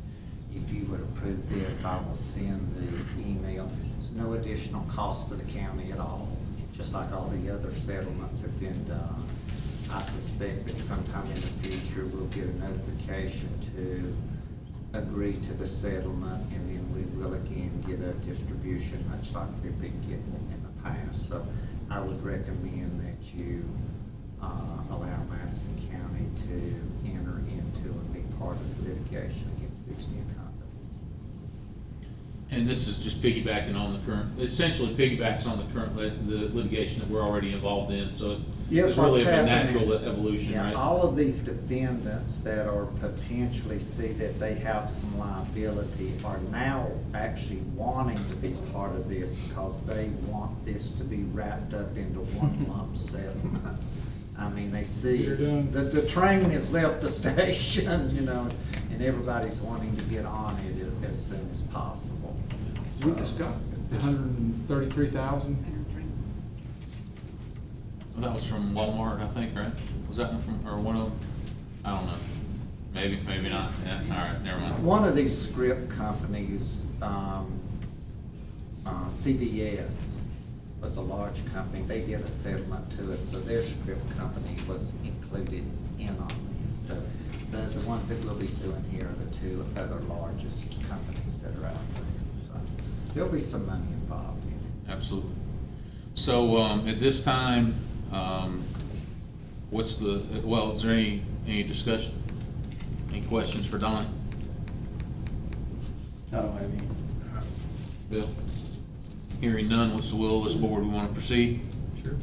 If you would approve this, I will send the email. There's no additional cost to the county at all, just like all the other settlements have been done. I suspect that sometime in the future, we'll get a notification to agree to the settlement, and then we will again get a distribution, much like we've been getting in the past. So I would recommend that you allow Madison County to enter into and be part of the litigation against these new companies. And this is just piggybacking on the current, essentially piggybacks on the current the litigation that we're already involved in, so it's really a natural evolution, Yeah, right? all of these defendants that are potentially see that they have some liability are now actually wanting to be part of this because they want this to be wrapped up into one lump settlement. I mean, they see You're done. the train has left the station, you know, and everybody's wanting to get on it as soon as possible. We So- discussed 133,000. That was from Walmart, I think, right? Was that one from, or one of them? I don't know. Maybe, maybe not. Yeah, all right, never mind. One of these script companies, CVS, was a large company. They did a settlement to us, so their script company was included in on this. So the ones that we'll be suing here are the two other largest companies that are out there. So there'll be some money involved in it. Absolutely. So, at this time, what's the, well, is there any discussion? Any questions for Don? I don't have any. Bill? Hearing none, what's the will of this board? We want to proceed? Sure.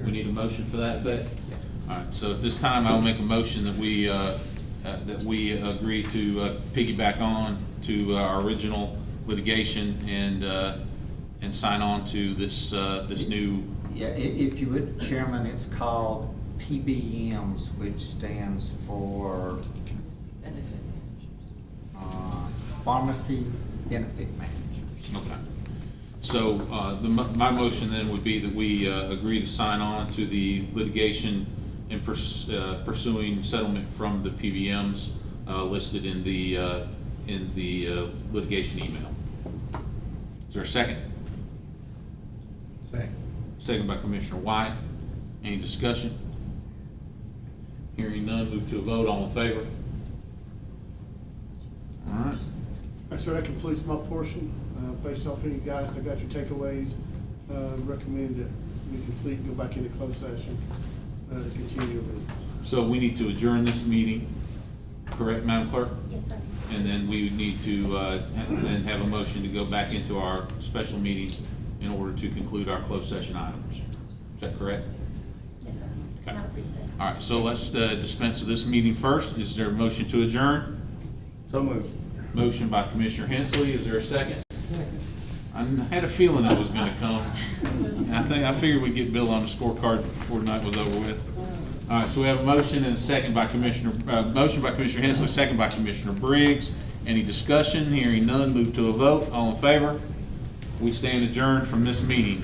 We need a motion for that effect? All right, so at this time, I'll make a motion that we agree to piggyback on to our original litigation and sign on to this, this new, Yeah, if you would, Chairman, it's called PBMs, which stands for Pharmacy Benefit Managers. okay. So, my motion then would be that we agree to sign on to the litigation and pursuing settlement from the PBMs listed in the litigation email. Is there a second? Second. Second by Commissioner White. Any discussion? Hearing none, move to a vote. All in favor? All right. All right, so that completes my portion. Based off any guidance, I got your takeaways. Recommend that we complete, go back into closed session to continue with. So we need to adjourn this meeting, correct, Madam Clerk? Yes, sir. And then we would need to then have a motion to go back into our special meeting in order to conclude our closed session items. Is that correct? Yes, sir. Okay. Out of recess. All right, so let's dispense with this meeting first. Is there a motion to adjourn? So moved. Motion by Commissioner Hensley. Is there a second? Second. I had a feeling it was gonna come. I figured we'd get Bill on the scorecard before the night was over with. All right, so we have a motion and a second by motion by Commissioner Hensley, second by Commissioner Briggs. Any discussion? Hearing none, move to a vote. All in favor? We stand adjourned from this meeting.